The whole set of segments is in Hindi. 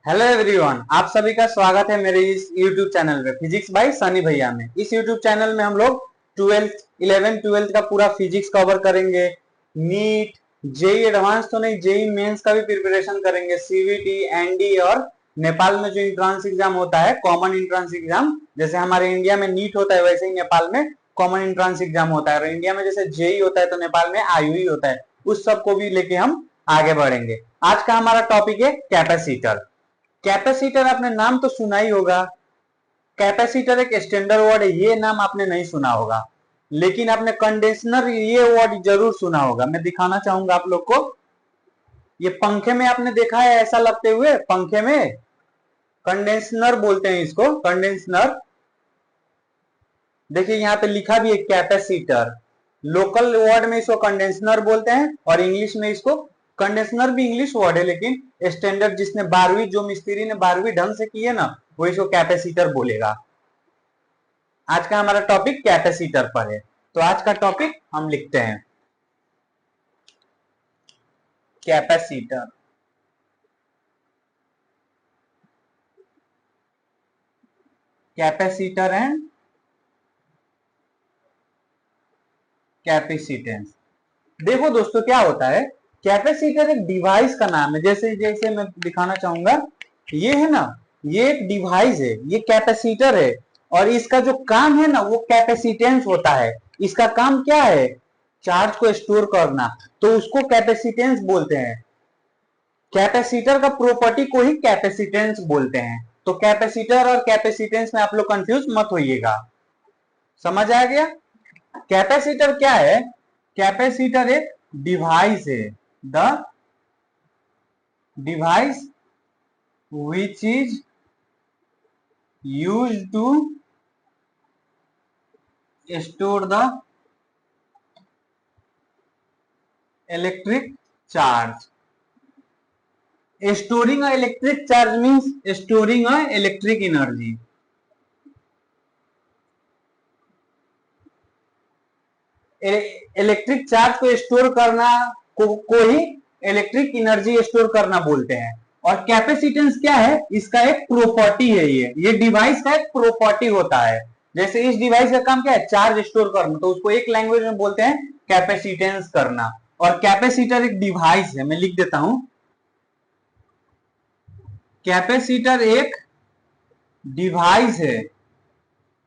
हेलो एवरीवन, आप सभी का स्वागत है मेरे इस YouTube चैनल पे फिजिक्स बाय सनी भैया में। इस YouTube चैनल में हम लोग 11th 12th का पूरा फिजिक्स कवर करेंगे। नीट, जेई एडवांस तो नहीं, जेई मेंस का भी प्रिपरेशन करेंगे। सीवीटी, एनडी और नेपाल में जो इंट्रांस एग्जाम होता है, कॉमन इंट्रांस एग्जाम, जैसे हमारे इंडिया में नीट होता है वैसे ही नेपाल में कॉमन इंट्रांस एग्जाम होता है। और इंडिया में जैसे जेई होता है तो नेपाल में आईयूई होता है। उस सब को भी लेके हम आगे बढ़ेंगे। आज का हमारा टॉपिक है कैपेसिटर। कैपेसिटर आपने नाम तो सुना ही होगा। कैपेसिटर एक स्टैंडर्ड वर्ड है, ये नाम आपने नहीं सुना होगा। लेकिन आपने कंडेंसर ये वर्ड जरूर सुना होगा। मैं दिखाना चाहूंगा आप लोग को। ये पंखे में आपने देखा है ऐसा लगते हुए, पंखे में कंडेंसर बोलते हैं इसको, कंडेंसर। देखिए यहाँ पे लिखा भी है कैपेसिटर। लोकल वर्ड में इसको कंडेंसर बोलते हैं और इंग्लिश में इसको, कंडेंसर भी इंग्लिश वर्ड है लेकिन स्टैंडर्ड जिसने 12वीं, जो मिस्त्री ने 12वीं ढंग से की है ना, वो इसको कैपेसिटर बोलेगा। आज का हमारा टॉपिक कैपेसिटर पर है। तो आज का टॉपिक हम लिखते हैं कैपेसिटर। Capacitor and capacitance. देखो दोस्तों क्या होता है, कैपेसिटर एक डिवाइस का नाम है। जैसे जैसे मैं दिखाना चाहूंगा, ये है ना, ये एक डिवाइस है, ये कैपेसिटर है। और इसका जो काम है ना वो कैपेसिटेंस होता है। इसका काम क्या है? चार्ज को स्टोर करना, तो उसको कैपेसिटेंस बोलते हैं। कैपेसिटर का प्रॉपर्टी को ही कैपेसिटेंस बोलते हैं। तो कैपेसिटर और कैपेसिटेंस में आप लोग कंफ्यूज मत होइएगा। समझ आ गया? कैपेसिटर क्या है? कैपेसिटर एक डिवाइस है, the device which is used to store the electric charge. Storing a electric charge means storing a electric energy. Electric charge को स्टोर करना को ही इलेक्ट्रिक एनर्जी स्टोर करना बोलते हैं। और कैपेसिटेंस क्या है? इसका एक प्रॉपर्टी है। ये डिवाइस का एक प्रॉपर्टी होता है। जैसे इस डिवाइस का काम क्या है? चार्ज स्टोर करना, तो उसको एक लैंग्वेज में बोलते हैं कैपेसिटेंस करना। और कैपेसिटर एक डिवाइस है, मैं लिख देता हूं। कैपेसिटर एक डिवाइस है,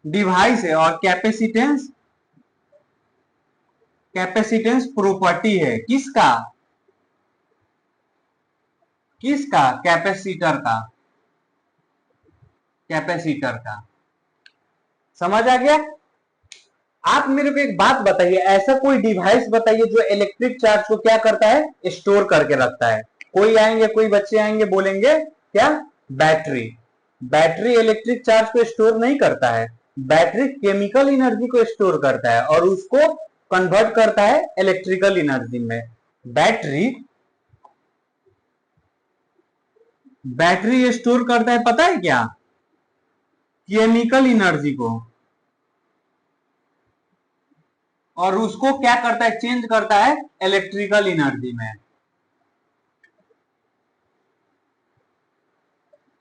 डिवाइस है। और कैपेसिटेंस, कैपेसिटेंस प्रॉपर्टी है किसका? किसका? कैपेसिटर का, कैपेसिटर का। समझ आ गया? आप मेरे को एक बात बताइए, ऐसा कोई डिवाइस बताइए जो इलेक्ट्रिक चार्ज को क्या करता है? स्टोर करके रखता है। कोई आएंगे, कोई बच्चे आएंगे, बोलेंगे क्या? बैटरी। बैटरी इलेक्ट्रिक चार्ज को स्टोर नहीं करता है। बैटरी केमिकल एनर्जी को स्टोर करता है और उसको कन्वर्ट करता है इलेक्ट्रिकल एनर्जी में। बैटरी, बैटरी स्टोर करता है, पता है क्या? केमिकल एनर्जी को। और उसको क्या करता है? चेंज करता है इलेक्ट्रिकल एनर्जी में।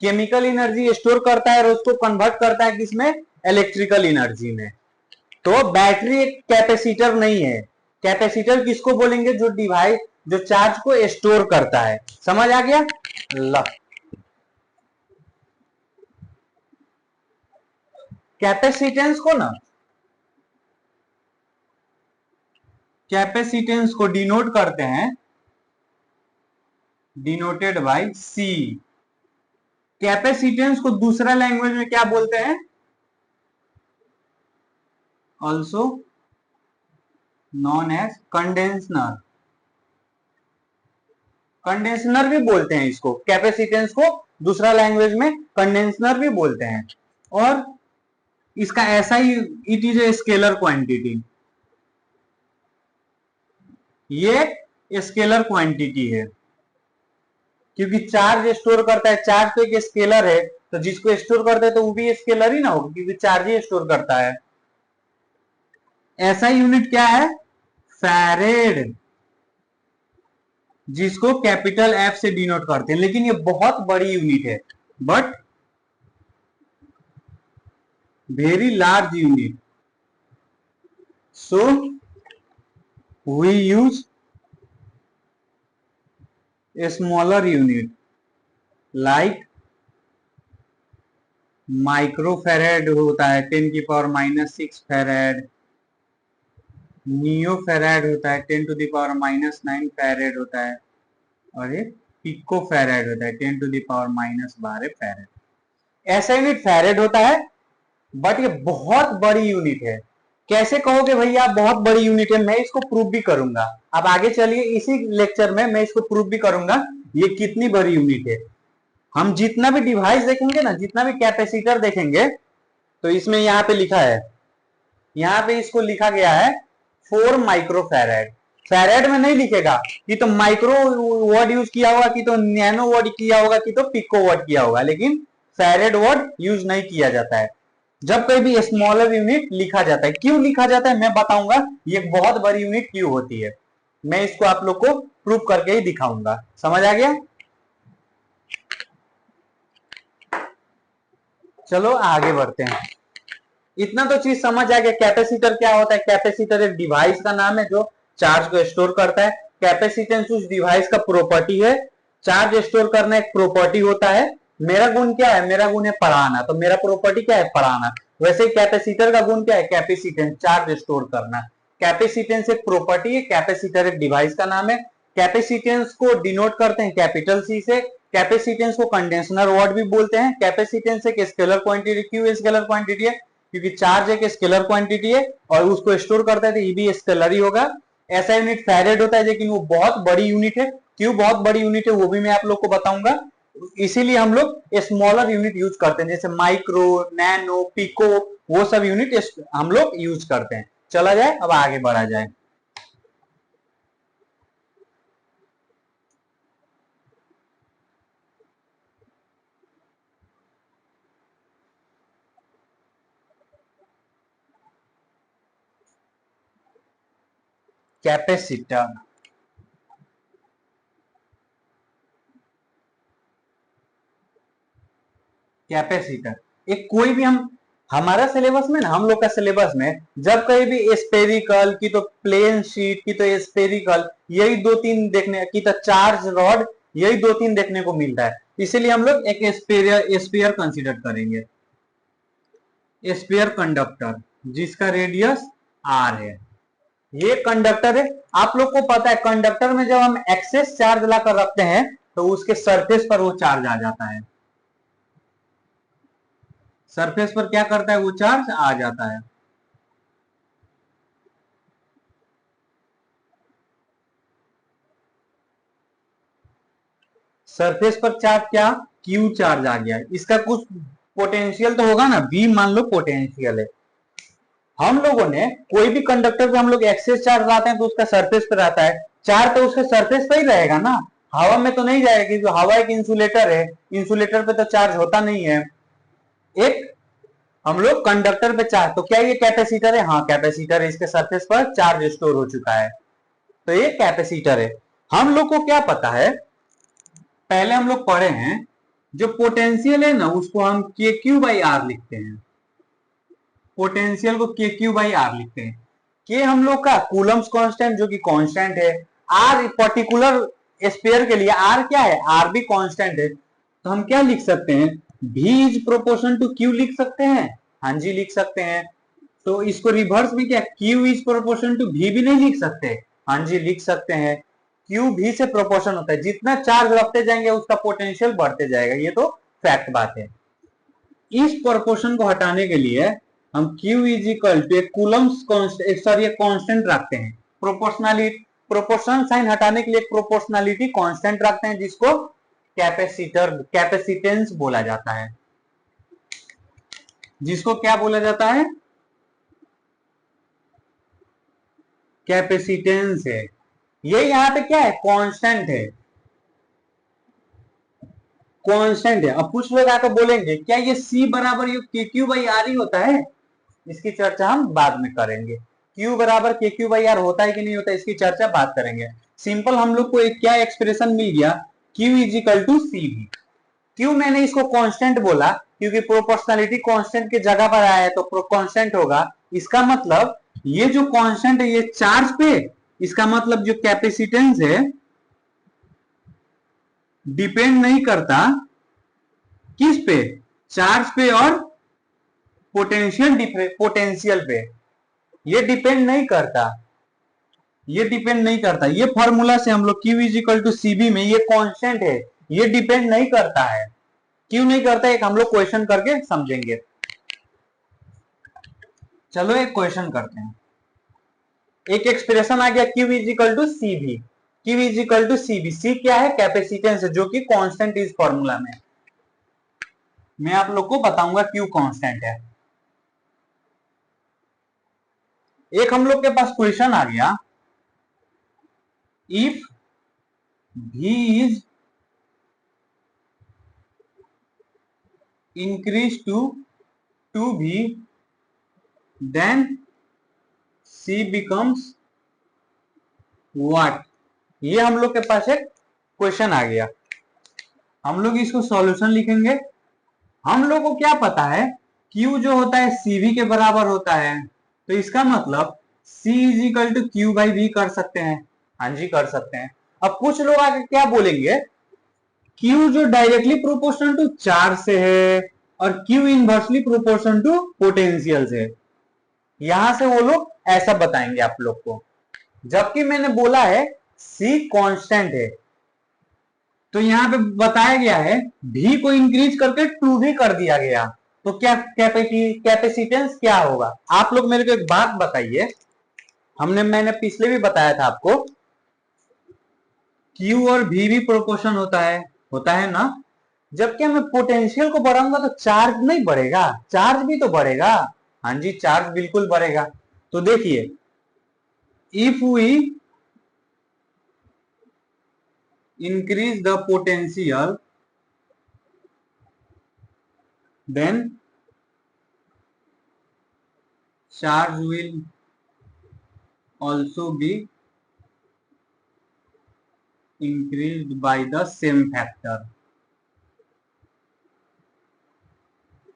केमिकल एनर्जी स्टोर करता है और उसको कन्वर्ट करता है किसमें? इलेक्ट्रिकल एनर्जी में। तो बैटरी एक कैपेसिटर नहीं है। कैपेसिटर किसको बोलेंगे? जो डिवाइस जो चार्ज को स्टोर करता है। समझ आ गया? ला, कैपेसिटेंस को ना, कैपेसिटेंस को डिनोट करते हैं, डिनोटेड बाय सी। कैपेसिटेंस को दूसरा लैंग्वेज में क्या बोलते हैं? Also known as condenser. Condenser भी बोलते हैं इसको, कैपेसिटेंस को दूसरा लैंग्वेज में कंडेंसर भी बोलते हैं। और इसका ऐसा ही, it is a scalar quantity. ये स्केलर क्वांटिटी है क्योंकि चार्ज स्टोर करता है। चार्ज तो एक स्केलर है, तो जिसको स्टोर करता है तो वो भी स्केलर ही ना होगा क्योंकि चार्ज ही स्टोर करता है। ऐसा यूनिट क्या है? फैरेड। जिसको कैपिटल एफ से डिनोट करते हैं, लेकिन ये बहुत बड़ी यूनिट है, but very large unit, so we use a smaller unit like microfarad होता है 10⁻⁻6 फेरेड, नियो फेरेड होता है 10⁻⁻9 फेरेड होता है, और ये पिको फेरेड होता है 10⁻⁻12 फेरेड। ऐसा यूनिट फेरेड होता है, बट ये बहुत बड़ी यूनिट है। कैसे कहोगे भैया बहुत बड़ी यूनिट है? मैं इसको प्रूव भी करूंगा। अब आगे चलिए, इसी लेक्चर में मैं इसको प्रूव भी करूंगा ये कितनी बड़ी यूनिट है। हम जितना भी डिवाइस देखेंगे ना, जितना भी कैपेसिटर देखेंगे, तो इसमें यहाँ पे लिखा है, यहाँ पे इसको लिखा गया है 4 माइक्रोफेरेड। फेरेड में नहीं लिखेगा कि तो माइक्रो वर्ड यूज किया होगा, कि तो नैनो वर्ड किया होगा, कि तो पिको वर्ड किया होगा, लेकिन फेरेड वर्ड यूज नहीं किया जाता है जब कहीं भी स्मॉलर यूनिट लिखा जाता है। क्यों लिखा जाता है मैं बताऊंगा, ये बहुत बड़ी यूनिट क्यों होती है, मैं इसको आप लोग को प्रूव करके ही दिखाऊंगा। समझ आ गया? चलो आगे बढ़ते हैं। इतना तो चीज समझ आ गया। कैपेसिटर क्या होता है? कैपेसिटर एक डिवाइस का नाम है जो चार्ज को स्टोर करता है। कैपेसिटेंस उस डिवाइस का प्रॉपर्टी है। चार्ज स्टोर करना एक प्रॉपर्टी होता है। मेरा गुण क्या है? मेरा गुण है पढ़ाना, तो मेरा प्रॉपर्टी क्या है? पढ़ाना। वैसे कैपेसिटर का गुण क्या है? कैपेसिटेंस, चार्ज स्टोर करना। कैपेसिटेंस एक प्रॉपर्टी है, कैपेसिटर एक डिवाइस का नाम है। कैपेसिटेंस को डिनोट करते हैं कैपिटल सी से। कैपेसिटेंस को कंडेंसर वर्ड भी बोलते हैं। कैपेसिटेंस एक स्केलर क्वांटिटी, क्यों स्केलर क्वांटिटी है? क्योंकि चार्ज एक स्केलर क्वांटिटी है और उसको स्टोर करता है, तो ये भी स्केलर ही होगा। ऐसा यूनिट फेरेड होता है, लेकिन वो बहुत बड़ी यूनिट है। क्यों बहुत बड़ी यूनिट है वो भी मैं आप लोग को बताऊंगा। इसीलिए हम लोग स्मॉलर यूनिट यूज करते हैं, जैसे माइक्रो, नैनो, पिको, वो सब यूनिट हम लोग यूज करते हैं। चला जाए, अब आगे बढ़ा जाए। कैपेसिटर, कैपेसिटर एक कोई भी, हम हमारा सिलेबस में ना, हम लोग का सिलेबस में जब कहीं भी स्पेरिकल की तो प्लेन शीट की तो स्पेरिकल, यही दो तीन देखने की, तो चार्ज रॉड, यही दो तीन देखने को मिलता है। इसीलिए हम लोग एक स्पेयर कंसीडर करेंगे। स्पेयर कंडक्टर जिसका रेडियस आर है, ये कंडक्टर है। आप लोग को पता है कंडक्टर में जब हम एक्सेस चार्ज लाकर रखते हैं तो उसके सरफेस पर वो चार्ज आ जाता है। सरफेस पर क्या करता है? वो चार्ज आ जाता है। सरफेस पर चार्ज क्या? क्यू चार्ज आ गया। इसका कुछ पोटेंशियल तो होगा ना, V मान लो पोटेंशियल है। हम लोगों ने कोई भी कंडक्टर पे हम लोग एक्सेस चार्ज लाते हैं तो उसका सरफेस पे रहता है। चार्ज तो उसके सरफेस पे ही रहेगा ना, हवा में तो नहीं जाएगा, क्योंकि हवा एक इंसुलेटर है। इंसुलेटर पे तो चार्ज होता नहीं है। एक हम लोग कंडक्टर पे चार्ज, तो क्या ये कैपेसिटर है? हाँ कैपेसिटर है। इसके सरफेस पर चार्ज स्टोर हो चुका है, तो ये कैपेसिटर है। हम लोग को क्या पता है, पहले हम लोग पढ़े हैं, जो पोटेंशियल है ना उसको हम के क्यू बाई आर लिखते हैं। पोटेंशियल को के क्यू बाई आर लिखते हैं। के हम लोग का कूलम्स कांस्टेंट जो कि कांस्टेंट है। आर पर्टिकुलर स्पेयर के लिए आर क्या है? आर भी कांस्टेंट है। तो हम क्या लिख सकते हैं? V is proportion to Q लिख सकते हैं। हाँ जी लिख सकते हैं। तो इसको रिवर्स में क्या, Q is proportion to V भी नहीं लिख सकते? हाँ जी लिख सकते हैं। Q V से प्रोपोर्शन होता है, जितना चार्ज रखते जाएंगे उसका पोटेंशियल बढ़ते जाएगा, ये तो फैक्ट बात है। इस प्रोपोर्शन को हटाने के लिए हम Q इज इक्वल टू एक कूलम्स सॉरी एक कांस्टेंट रखते हैं। प्रोपोर्शनलिटी, प्रोपोर्शन साइन हटाने के लिए प्रोपोर्शनलिटी कांस्टेंट रखते हैं, जिसको कैपेसिटर, कैपेसिटेंस बोला जाता है। जिसको क्या बोला जाता है? कैपेसिटेंस है। ये यहाँ पे क्या है? कांस्टेंट है, कांस्टेंट है। अब कुछ लोग आकर बोलेंगे क्या ये C बराबर के क्यू बाई आर ही होता है? इसकी चर्चा हम बाद में करेंगे। Q बराबर के क्यू बाई आर होता है कि नहीं होता है, इसकी चर्चा बात करेंगे। सिंपल हम लोग को एक क्या एक्सप्रेशन मिल गया, Q is equal to C भी। क्यों मैंने इसको कांस्टेंट बोला, क्योंकि प्रोपोर्शनलिटी कांस्टेंट की जगह पर आया है तो कांस्टेंट होगा। इसका मतलब ये जो कांस्टेंट है ये चार्ज पे, इसका मतलब जो कैपेसिटेंस है डिपेंड नहीं करता किस पे, चार्ज पे और पोटेंशियल पे। ये डिपेंड नहीं करता, ये डिपेंड नहीं करता। ये फॉर्मूला से हम लोग Q is equal to CV में ये कांस्टेंट है, ये डिपेंड नहीं करता है। क्यों नहीं करता, एक हम लोग क्वेश्चन करके समझेंगे। चलो एक क्वेश्चन करते हैं। एक एक्सप्रेशन आ गया Q is equal to C भी। Q is equal to C भी, सी क्या है, कैपेसिटेंस है, जो कि कांस्टेंट इस फॉर्मूला में। मैं आप लोग को बताऊंगा Q कांस्टेंट है। एक हम लोग के पास क्वेश्चन आ गया, if V is increase to 2V then C becomes what। ये हम लोग के पास एक क्वेश्चन आ गया, हम लोग इसको सॉल्यूशन लिखेंगे। हम लोग को क्या पता है, Q जो होता है CV के बराबर होता है, तो इसका मतलब C is equal to Q by V कर सकते हैं। हाँ जी कर सकते हैं। अब कुछ लोग आगे क्या बोलेंगे, Q जो डायरेक्टली प्रोपोर्शनल टू चार्ज से है और Q inversely proportional to potential से। यहां से वो लोग ऐसा बताएंगे आप लोग को, जबकि मैंने बोला है C कांस्टेंट है। तो यहाँ पे बताया गया है V को इंक्रीज करके 2V कर दिया गया, तो क्या कैपेसिटेंस क्या होगा। आप लोग मेरे को एक बात बताइए, मैंने पिछले भी बताया था आपको, Q और V भी प्रोपोर्शन होता है ना। जबकि मैं पोटेंशियल को बढ़ाऊंगा तो चार्ज नहीं बढ़ेगा, चार्ज भी तो बढ़ेगा। हाँ जी चार्ज बिल्कुल बढ़ेगा। तो देखिए, if we increase the potential then charge will also be increased by the same factor।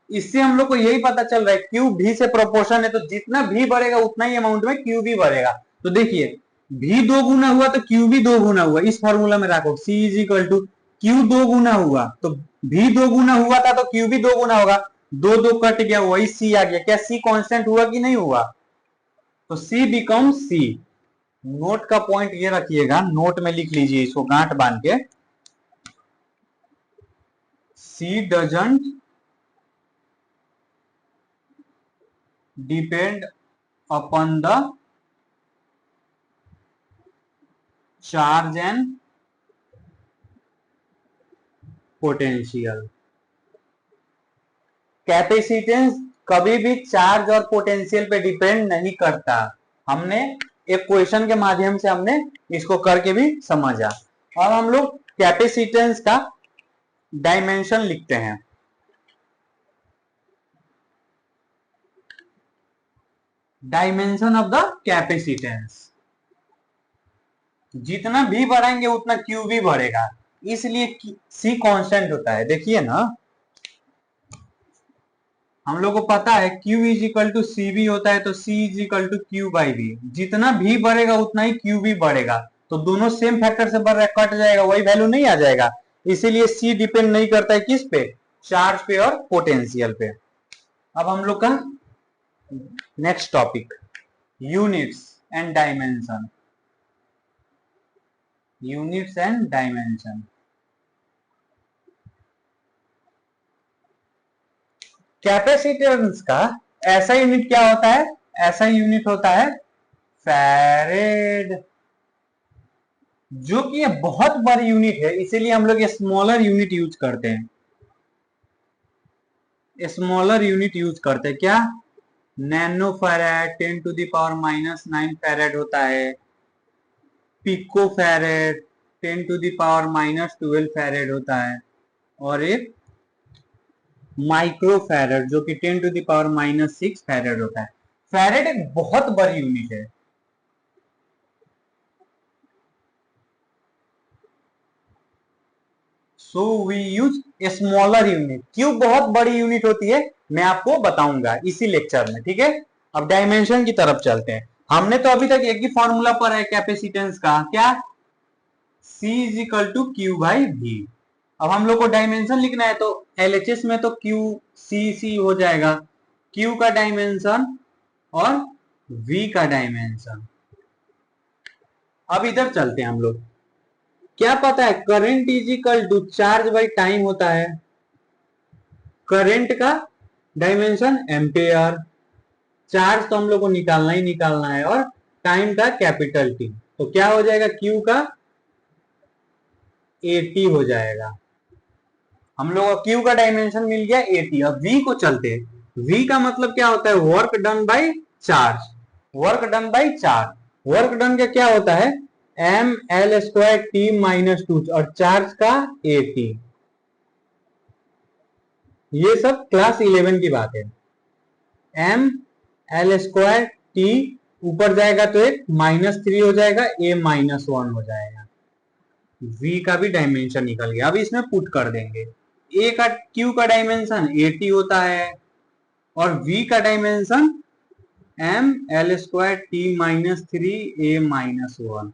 इससे हम लोग को यही पता चल रहा है क्यू भी से प्रोपोर्शन है, तो जितना भी बढ़ेगा उतना ही अमाउंट में क्यू भी बढ़ेगा। तो देखिए भी दो गुना हुआ तो क्यू भी दो गुना हुआ, इस फॉर्मूला में रखो सी इज इक्वल टू क्यू दो गुना हुआ तो भी दो गुना हुआ था तो क्यू भी दो गुना होगा। दो दो कट गया, वही सी आ गया। क्या सी कांस्टेंट हुआ कि नहीं हुआ, तो सी बिकम सी। नोट का पॉइंट ये रखिएगा, नोट में लिख लीजिए इसको गांठ बांध के, C doesn't depend upon the charge and potential. Capacitance कभी भी चार्ज और पोटेंशियल पे डिपेंड नहीं करता। हमने एक क्वेश्चन के माध्यम से हमने इसको करके भी समझा। अब हम लोग कैपेसिटेंस का डायमेंशन लिखते हैं। डायमेंशन ऑफ द कैपेसिटेंस, जितना भी बढ़ाएंगे उतना क्यू भी बढ़ेगा, इसलिए सी कांस्टेंट होता है। देखिए ना, हम लोग को पता है Q is equal to C भी होता है, तो C is equal to Q by V. जितना भी बढ़ेगा उतना ही Q भी बढ़ेगा, तो दोनों सेम फैक्टर से बढ़ रहा है, कट जाएगा, वही वैल्यू नहीं आ जाएगा। इसीलिए C डिपेंड नहीं करता है किस पे, चार्ज पे और पोटेंशियल पे। अब हम लोग का next topic, units and dimension. Units and dimension, capacitance का ऐसा यूनिट क्या होता है, ऐसा यूनिट होता है फैरेड, जो कि ये बहुत बड़ी यूनिट है, इसीलिए हम लोग स्मॉलर यूनिट यूज करते हैं। स्मॉलर यूनिट यूज करते हैं क्या, nano farad 10 to the power -9 farad होता है। Pico farad 10 to the power -12 farad होता है। और एक माइक्रो फैरेड जो कि 10 टू द पावर -6 फैरेड होता है। फैरेड एक बहुत बड़ी यूनिट है। So we use smaller unit. Cube बहुत बड़ी यूनिट होती है, मैं आपको बताऊंगा इसी लेक्चर में, ठीक है। अब डायमेंशन की तरफ चलते हैं। हमने तो अभी तक एक ही फॉर्मूला पर है कैपेसिटेंस का, क्या, C is equal to Q by V. अब हम लोग को डायमेंशन लिखना है तो एलएचएस में तो क्यू सी हो जाएगा, क्यू का डायमेंशन और V का डायमेंशन। अब इधर चलते हैं हम लोग। क्या पता है current is equal to charge by time होता है। करंट का डायमेंशन एम्पेयर, चार्ज तो हम लोग को निकालना ही निकालना है, और टाइम का कैपिटल टी, तो क्या हो जाएगा क्यू का एटी हो जाएगा। हम लोग को क्यू का डायमेंशन मिल गया एटी। अब वी को चलते हैं। वी का मतलब क्या होता है, work done by charge. Work done by charge, work done का क्या होता है, M L square T minus two, और चार्ज का ए टी। ये सब क्लास 11 की बात है। एम एल स्क्वायर टी ऊपर जाएगा तो एक -3 हो जाएगा, ए -1 हो जाएगा। V का भी डायमेंशन निकल गया। अब इसमें पुट कर देंगे। A का Q का डायमेंशन 80 होता है, और V का dimension M L square T -3 A -1।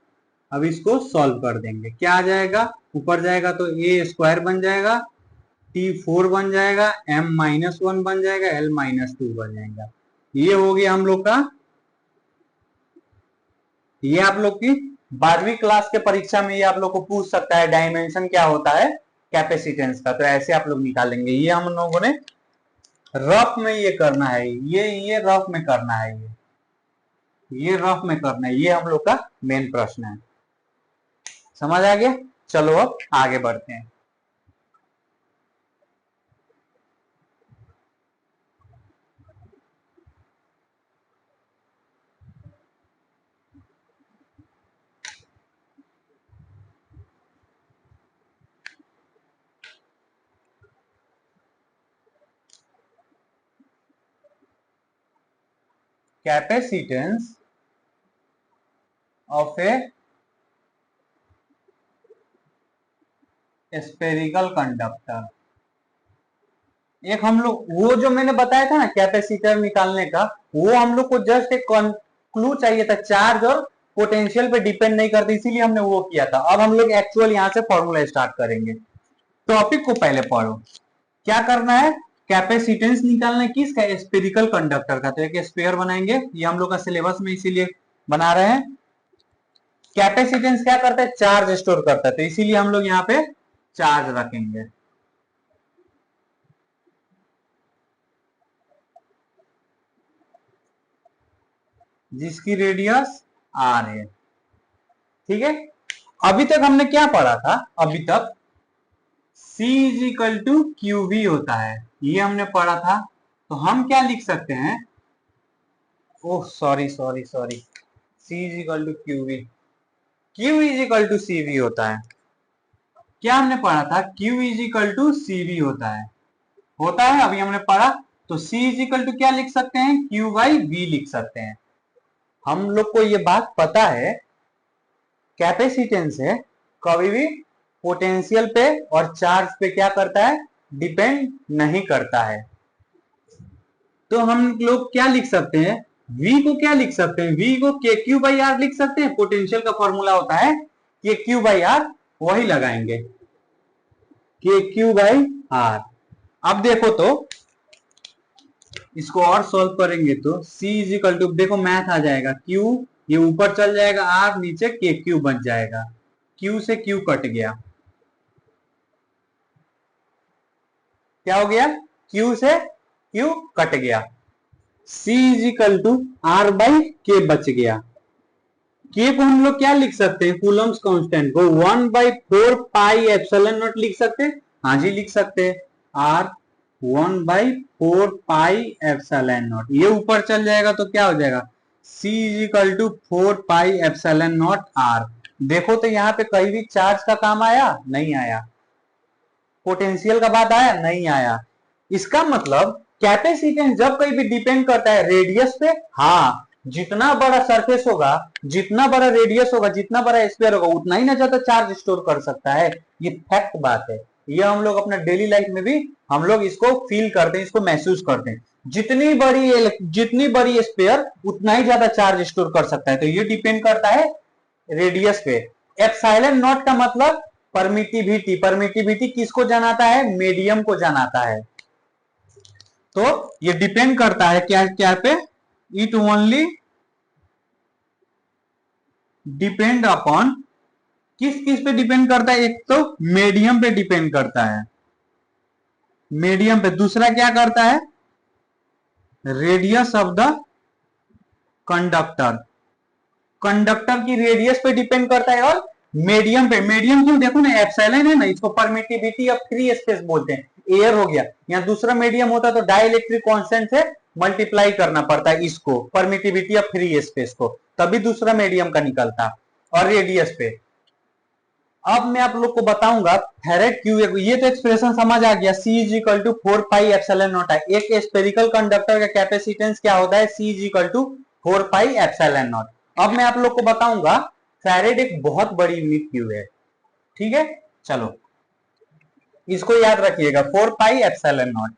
अब इसको सॉल्व कर देंगे, क्या आ जाएगा, ऊपर जाएगा तो ए स्क्वायर बन जाएगा, टी 4 बन जाएगा, एम -1 बन जाएगा, एल -2 बन जाएगा। ये हो गया हम लोग का। ये आप लोग की 12वीं क्लास के परीक्षा में ये आप लोग को पूछ सकता है, डायमेंशन क्या होता है कैपेसिटेंस का, तो ऐसे आप लोग निकालेंगे। ये हम लोगों ने रफ में ये करना है, ये रफ में करना है, ये रफ में करना है, ये हम लोग का मेन प्रश्न है। समझ आ गया? चलो अब आगे बढ़ते हैं। Capacitance of A spherical conductor. एक हम लोग वो जो मैंने बताया था ना कैपेसिटर निकालने का, वो हम लोग को जस्ट एक क्लू चाहिए था, चार्ज और पोटेंशियल पे डिपेंड नहीं करती, इसीलिए हमने वो किया था। अब हम लोग एक्चुअल यहाँ से फॉर्मूला स्टार्ट करेंगे। टॉपिक को पहले पढ़ो। क्या करना है, कैपेसिटेंस निकालना है किसका, स्फेरिकल कंडक्टर का। तो एक स्फीयर बनाएंगे, ये हम लोग का सिलेबस में इसीलिए बना रहे हैं। कैपेसिटेंस क्या करता है, चार्ज स्टोर करता है, तो इसीलिए हम लोग यहाँ पे चार्ज रखेंगे। जिसकी रेडियस आर है, ठीक है। अभी तक हमने क्या पढ़ा था, अभी तक C is equal to Q V होता है, ये हमने पढ़ा था। तो हम क्या लिख सकते हैं, oh sorry sorry sorry, C is equal to Q V, Q is equal to C V होता है। क्या हमने पढ़ा था, Q is equal to C V होता है, अभी हमने पढ़ा। तो C इज इक्वल टू क्या लिख सकते हैं, Q बाई V लिख सकते हैं। हम लोग को ये बात पता है, कैपेसिटेंस है कभी भी पोटेंशियल पे और चार्ज पे क्या करता है, डिपेंड नहीं करता है। तो हम लोग क्या लिख सकते हैं, V को क्या लिख सकते हैं, V को के क्यू बाई आर लिख सकते हैं। पोटेंशियल का फॉर्मूला होता है के क्यू बाई आर, वही लगाएंगे, के क्यू बाई आर। अब देखो तो इसको और सॉल्व करेंगे तो C इज इक्वल टू, देखो मैथ आ जाएगा, Q ये ऊपर चल जाएगा, R नीचे के क्यू बच जाएगा, Q से Q कट गया, क्या हो गया, Q से Q कट गया। C is equal to R by K बच गया। के को हम लोग क्या लिख सकते हैं, कूलम्स कांस्टेंट को 1/4 पाई एप्सिलॉन नॉट लिख सकते हैं। हाँ जी लिख सकते हैं, R 1/4 पाई एप्सिलॉन नॉट, ये ऊपर चल जाएगा तो क्या हो जाएगा, C is equal to 4 pi epsilon nought R। देखो तो यहाँ पे कहीं भी चार्ज का काम आया, नहीं आया, पोटेंशियल का बात आया, नहीं आया। इसका मतलब कैपेसिटेंस जब कहीं भी डिपेंड करता है रेडियस पे, हाँ जितना बड़ा सरफेस होगा, जितना बड़ा रेडियस होगा, जितना बड़ा स्क्वायर होगा, उतना ही ना ज्यादा चार्ज स्टोर कर सकता है, ये फैक्ट बात है। ये हम लोग अपना डेली लाइफ में भी हम लोग इसको फील करते हैं, इसको महसूस करते हैं। जितनी बड़ी स्फीयर उतना ही ज्यादा चार्ज स्टोर कर सकता है। तो ये डिपेंड करता है रेडियस पे। एप्सिलॉन नॉट का मतलब परमिटिविटी। परमिटिविटी किसको जनाता है? मीडियम को जनाता है। तो ये डिपेंड करता है क्या क्या पे? इट ओनली डिपेंड अपॉन, किस किस पे डिपेंड करता है? एक तो मीडियम पे डिपेंड करता है, मीडियम पे। दूसरा क्या करता है? Radius of the conductor. Conductor की रेडियस पे डिपेंड करता है और मीडियम पे। मीडियम क्यों? देखो ना, एप्सिलॉन है ना, इसको परमिटिविटी ऑफ फ्री स्पेस बोलते हैं। एयर हो गया, यहाँ दूसरा मीडियम होता तो डाइलेक्ट्रिक कांस्टेंट से मल्टीप्लाई करना पड़ता है इसको, परमिटिविटी ऑफ फ्री स्पेस को, तभी दूसरा मीडियम का निकलता। और रेडियस पे अब मैं आप लोग को बताऊंगा फेरेड क्यू। ये तो एक्सप्रेशन समझ आ गया, C is equal to 4 pi epsilon nought है। एक स्फेरिकल कंडक्टर का कैपेसिटेंस क्या होता है? C is equal to 4 pi epsilon nought. अब मैं आप लोग को बताऊंगा फेरेड एक बहुत बड़ी यूनिट क्यू है, ठीक है? चलो इसको याद रखिएगा, 4 पाई एप्सिलॉन नॉट।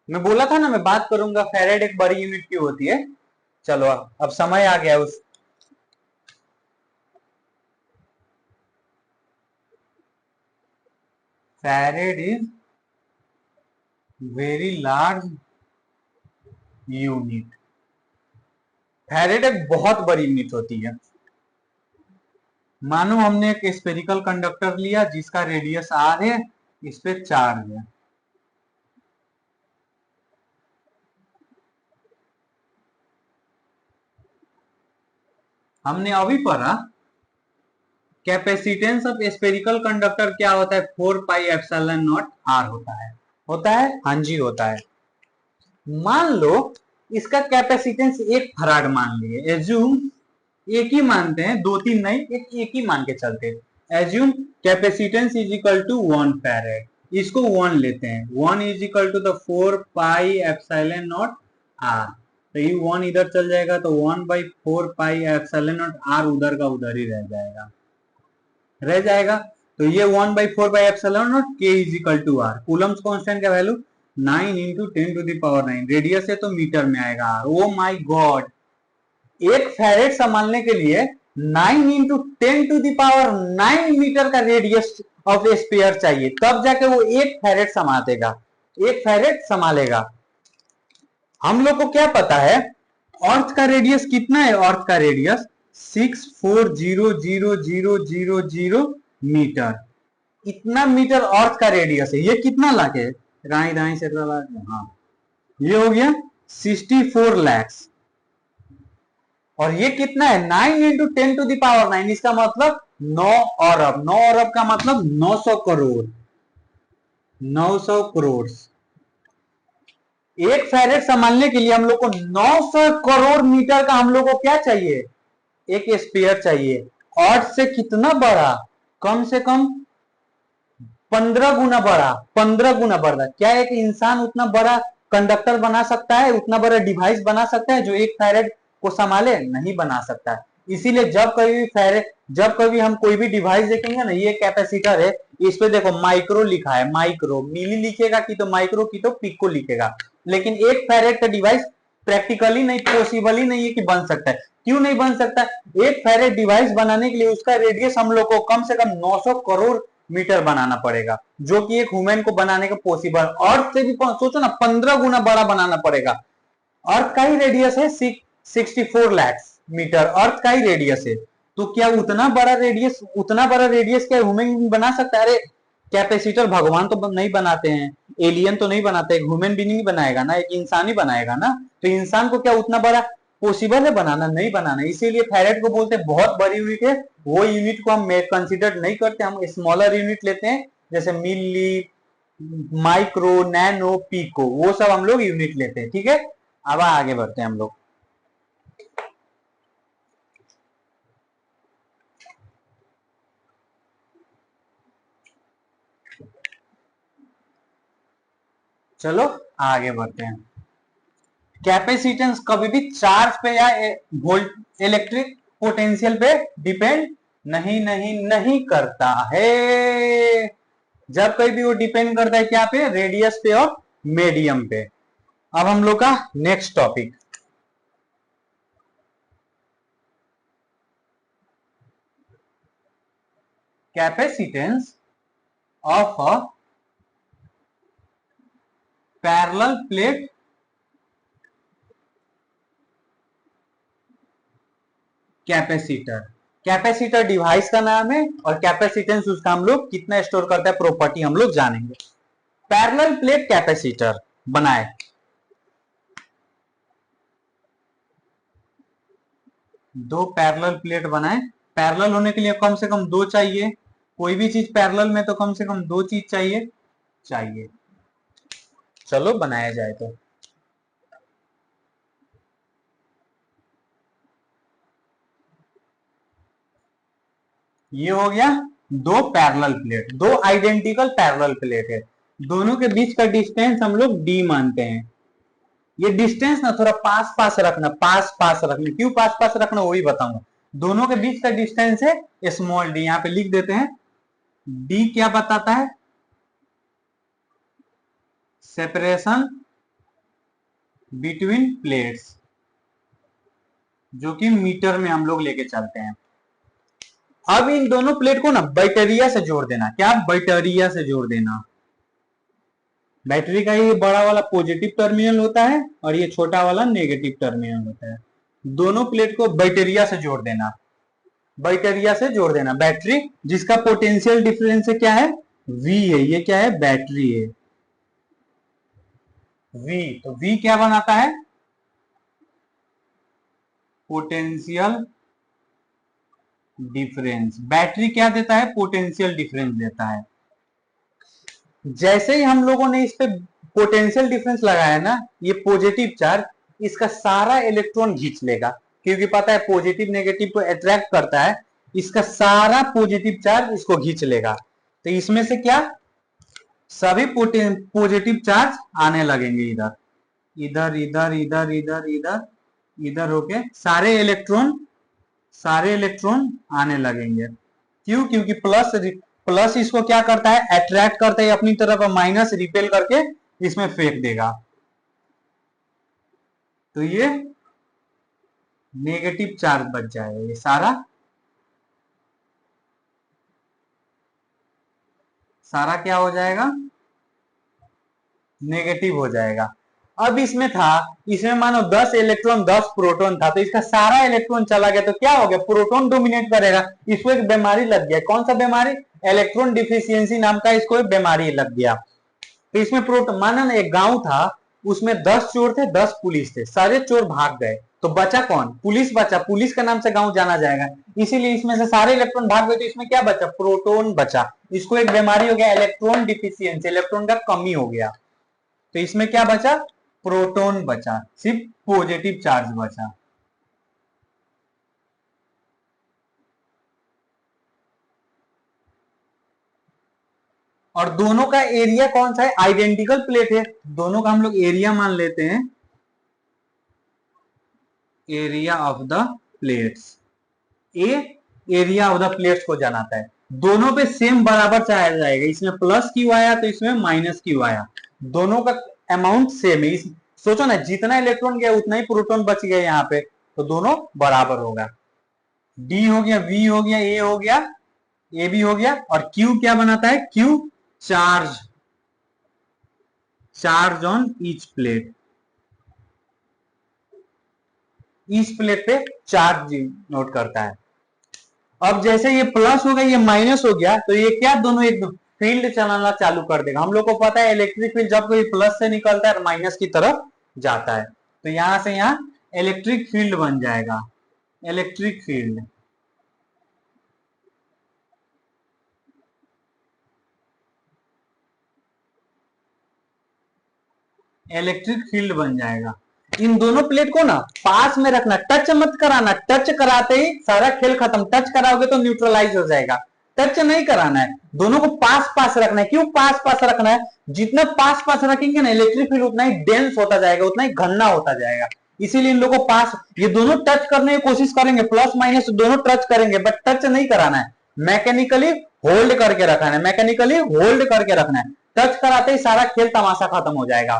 मैं बोला था ना मैं बात करूंगा फेरेड एक बड़ी यूनिट क्यू होती है। चलो अब समय आ गया उस फेरेड इज वेरी लार्ज यूनिट। फेरेड एक बहुत बड़ी यूनिट होती है। मानो हमने एक स्फेरिकल कंडक्टर लिया जिसका रेडियस r है, इस पे चार्ज है। हमने अभी पढ़ा कैपेसिटेंस ऑफ स्फेरिकल कंडक्टर क्या होता है? 4 पाई एप्सिलॉन नॉट r होता है। होता है? हाँ जी होता है। मान लो इसका कैपेसिटेंस 1 फराड मान लिए, एज्यूम एक ही मानते हैं, दो तीन नहीं, एक ही मान के चलते हैं। Assume capacitance is equal to 1 farad, इसको 1 लेते हैं। 1 is equal to the 4 pi epsilon nought R. तो ये 1 इधर चल जाएगा तो 1/4 पाई एप्सिलॉन नॉट आर उधर का उधर ही रह जाएगा। तो ये 1/4 pi epsilon nought K is equal to R. Coulomb's constant का वैल्यू 9 इंटू 10⁻⁹। रेडियस है तो मीटर में आएगा आर। ओ माई गॉड, एक फैरेड संभालने के लिए 9 इंटू 10⁻⁹ मीटर का रेडियस ऑफ स्पेयर चाहिए, तब जाके वो एक फैरेड संभालेगा, एक फैरेड संभालेगा। हम लोग को क्या पता है अर्थ का रेडियस कितना है? अर्थ का रेडियस 640000 मीटर। इतना मीटर अर्थ का रेडियस है। ये कितना लाख है? राई दाई से हाँ, ये हो गया 64 lakhs। और ये कितना है? 9 इंटू 10⁻⁹। इसका मतलब 9 अरब। 9 अरब का मतलब 900 करोड़। 900 करोड़। एक फैरेड संभालने के लिए हम लोग को 900 करोड़ मीटर का हम लोग को क्या चाहिए? एक स्पेयर चाहिए। अर्थ से कितना बड़ा? कम से कम 15 गुना बड़ा। 15 गुना बड़ा। क्या एक इंसान उतना बड़ा कंडक्टर बना सकता है? उतना बड़ा डिवाइस बना सकता है जो एक फैरेड को संभाले? नहीं बना सकता। इसीलिए जब कभी हम कोई भी डिवाइस देखेंगे ना, ये कैपेसिटर है, इस पे देखो माइक्रो लिखा है। माइक्रो मिली लिखेगा कि तो माइक्रो की तो पिको लिखेगा। लेकिन एक फैरेड का डिवाइस प्रैक्टिकली नहीं, पॉसिबल ही नहीं है कि बन सकता है। क्यों नहीं बन सकता? एक फैरेड डिवाइस बनाने के लिए उसका रेडियस हम लोग को कम से कम 900 करोड़ मीटर बनाना पड़ेगा, जो कि एक ह्यूमन को बनाने का पॉसिबल। अर्थ से भी सोचो ना, 15 गुना बड़ा बनाना पड़ेगा। अर्थ का ही रेडियस है 64 lakhs मीटर। अर्थ का ही रेडियस है। तो क्या उतना बड़ा रेडियस क्या ह्यूमन बना सकता है? अरे कैपेसिटर भगवान तो नहीं बनाते हैं, एलियन तो नहीं बनाते, एक ह्यूमन बीइंग नहीं बनाएगा ना, एक इंसान ही बनाएगा ना। तो इंसान को क्या उतना बड़ा पॉसिबल है बनाना? नहीं बनाना। इसीलिए थैरेड को बोलते हैं बहुत बड़ी यूनिट है। वो यूनिट को हम कंसिडर नहीं करते, हम स्मॉलर यूनिट लेते हैं, जैसे मिली, माइक्रो, नैनो, पीको, वो सब हम लोग यूनिट लेते हैं। ठीक है, अब आगे बढ़ते हैं हम लोग। चलो आगे बढ़ते हैं। कैपेसिटेंस कभी भी चार्ज पे या वोल्ट इलेक्ट्रिक पोटेंशियल पे डिपेंड नहीं नहीं नहीं करता है। जब कहीं भी वो डिपेंड करता है क्या पे, रेडियस पे और मीडियम पे। अब हम लोग का next topic, capacitance of a parallel plate capacitor. Capacitor device का नाम है और कैपेसिटेंस उसका हम लोग कितना स्टोर करता है प्रॉपर्टी हम लोग जानेंगे। पैरेलल प्लेट कैपेसिटर बनाए, दो पैरेलल प्लेट बनाए। पैरेलल होने के लिए कम से कम दो चाहिए, कोई भी चीज पैरेलल में तो कम से कम दो चीज चाहिए। चलो बनाया जाए। तो ये हो गया दो पैरेलल प्लेट, दो आइडेंटिकल पैरेलल प्लेट है। दोनों के बीच का डिस्टेंस हम लोग डी मानते हैं। ये डिस्टेंस ना थोड़ा पास पास रखना, पास पास रखना। क्यों पास पास रखना वही बताऊंगा। दोनों के बीच का डिस्टेंस है स्मॉल डी, यहां पे लिख देते हैं। डी क्या बताता है, सेपरेशन बिटवीन प्लेट्स, जो कि मीटर में हम लोग लेके चलते हैं। अब इन दोनों प्लेट को ना बैटरिया से जोड़ देना। क्या, बैटरिया से जोड़ देना। बैटरी का ये बड़ा वाला पॉजिटिव टर्मिनल होता है और ये छोटा वाला नेगेटिव टर्मिनल होता है। दोनों प्लेट को बैटरिया से जोड़ देना, बैटरिया से जोड़ देना। बैटरी जिसका पोटेंशियल डिफरेंस है क्या है, V है। ये क्या है, बैटरी है V। तो V क्या बनाता है, पोटेंशियल डिफरेंस। बैटरी क्या देता है, पोटेंशियल डिफरेंस देता है। जैसे ही हम लोगों ने इस पे पोटेंशियल डिफरेंस लगाया ना, ये पॉजिटिव चार्ज इसका सारा इलेक्ट्रॉन खींच लेगा, क्योंकि पता है पॉजिटिव नेगेटिव को अट्रैक्ट करता है। इसका सारा पॉजिटिव चार्ज इसको खींच लेगा। तो इसमें से क्या, सभी पॉजिटिव चार्ज आने लगेंगे इधर इधर इधर इधर इधर इधर इधर होके सारे इलेक्ट्रॉन आने लगेंगे। क्यों, क्योंकि प्लस इसको क्या करता है, अट्रैक्ट करता है अपनी तरफ, माइनस रिपेल करके इसमें फेंक देगा। तो ये नेगेटिव चार्ज बच जाएगा, ये सारा क्या हो जाएगा, नेगेटिव हो जाएगा। अब इसमें था, इसमें मानो 10 इलेक्ट्रॉन 10 प्रोटॉन था, तो इसका सारा इलेक्ट्रॉन चला गया। तो क्या हो गया, प्रोटॉन डोमिनेट करेगा। इसको एक बीमारी लग गया। कौन सा बीमारी, इलेक्ट्रॉन डिफिशियंसी नाम का इसको एक बीमारी लग गया। तो इसमें प्रोटॉन, माना ना एक गांव था, उसमें 10 चोर थे, 10 पुलिस थे। सारे चोर भाग गए, तो बचा कौन, पुलिस बचा। पुलिस के नाम से गांव जाना जाएगा, इसीलिए इसमें से सारे इलेक्ट्रॉन भाग गए। तो इसमें क्या बचा, प्रोटॉन बचा। इसको एक बीमारी हो गया, इलेक्ट्रॉन डिफिशियंसी, इलेक्ट्रॉन का कमी हो गया। तो इसमें क्या बचा, प्रोटॉन बचा, सिर्फ पॉजिटिव चार्ज बचा। और दोनों का एरिया कौन सा है, आइडेंटिकल प्लेट है, दोनों का हम लोग एरिया मान लेते हैं, area of the plates. A area of the plates को जानाता है। दोनों पे सेम बराबर चार्ज जाएगा, इसमें प्लस क्यू आया तो इसमें माइनस क्यू आया, दोनों का अमाउंट सेम है। सोचो ना, जितना इलेक्ट्रॉन गया उतना ही प्रोटॉन बच गया यहाँ पे, तो दोनों बराबर होगा। डी हो गया, वी हो गया, ए हो गया, ए भी हो गया। और क्यू क्या बनाता है, Q charge on each plate, इस प्लेट पे चार्ज नोट करता है। अब जैसे ये प्लस हो गया, ये माइनस हो गया, तो ये क्या, दोनों एक फील्ड चलाना चालू कर देगा। हम लोग को पता है इलेक्ट्रिक फील्ड जब कोई प्लस से निकलता है माइनस की तरफ जाता है, तो यहां से यहां इलेक्ट्रिक फील्ड बन जाएगा, इलेक्ट्रिक फील्ड। इलेक्ट्रिक फील्ड बन जाएगा। इन दोनों प्लेट को ना पास में रखना, टच मत कराना, टच कराते ही सारा खेल खत्म। टच कराओगे तो न्यूट्रलाइज हो जाएगा, टच नहीं कराना है, दोनों को पास पास रखना है। क्यों पास पास रखना है? जितना पास पास रखेंगे ना इलेक्ट्रिक फील्ड उतना ही डेंस होता जाएगा, उतना ही घना होता जाएगा। इसीलिए इन लोगों को पास, ये दोनों टच करने की कोशिश करेंगे, प्लस माइनस दोनों टच करेंगे, बट टच नहीं कराना है, मैकेनिकली होल्ड करके रखना है, मैकेनिकली होल्ड करके रखना है। टच कराते ही सारा खेल तमाशा खत्म हो जाएगा,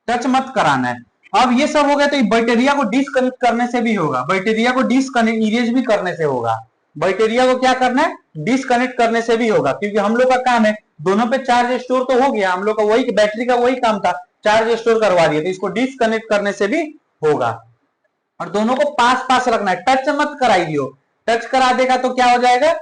टच मत कराना है। अब ये सब हो गया, तो बैक्टीरिया को डिस्कनेक्ट करने से भी होगा, बैक्टीरिया को डिस्कनेक्ट इरेज भी करने से होगा। बैक्टीरिया को क्या करना है? डिस्कनेक्ट करने से भी होगा, क्योंकि हम लोग का काम है, दोनों पे चार्ज स्टोर तो हो गया, हम लोग का वही बैटरी का वही काम था, चार्ज स्टोर करवा दिया, तो इसको डिस्कनेक्ट करने से भी होगा। और दोनों को पास पास रखना है, टच मत कराइए, टच करा देगा तो क्या हो जाएगा,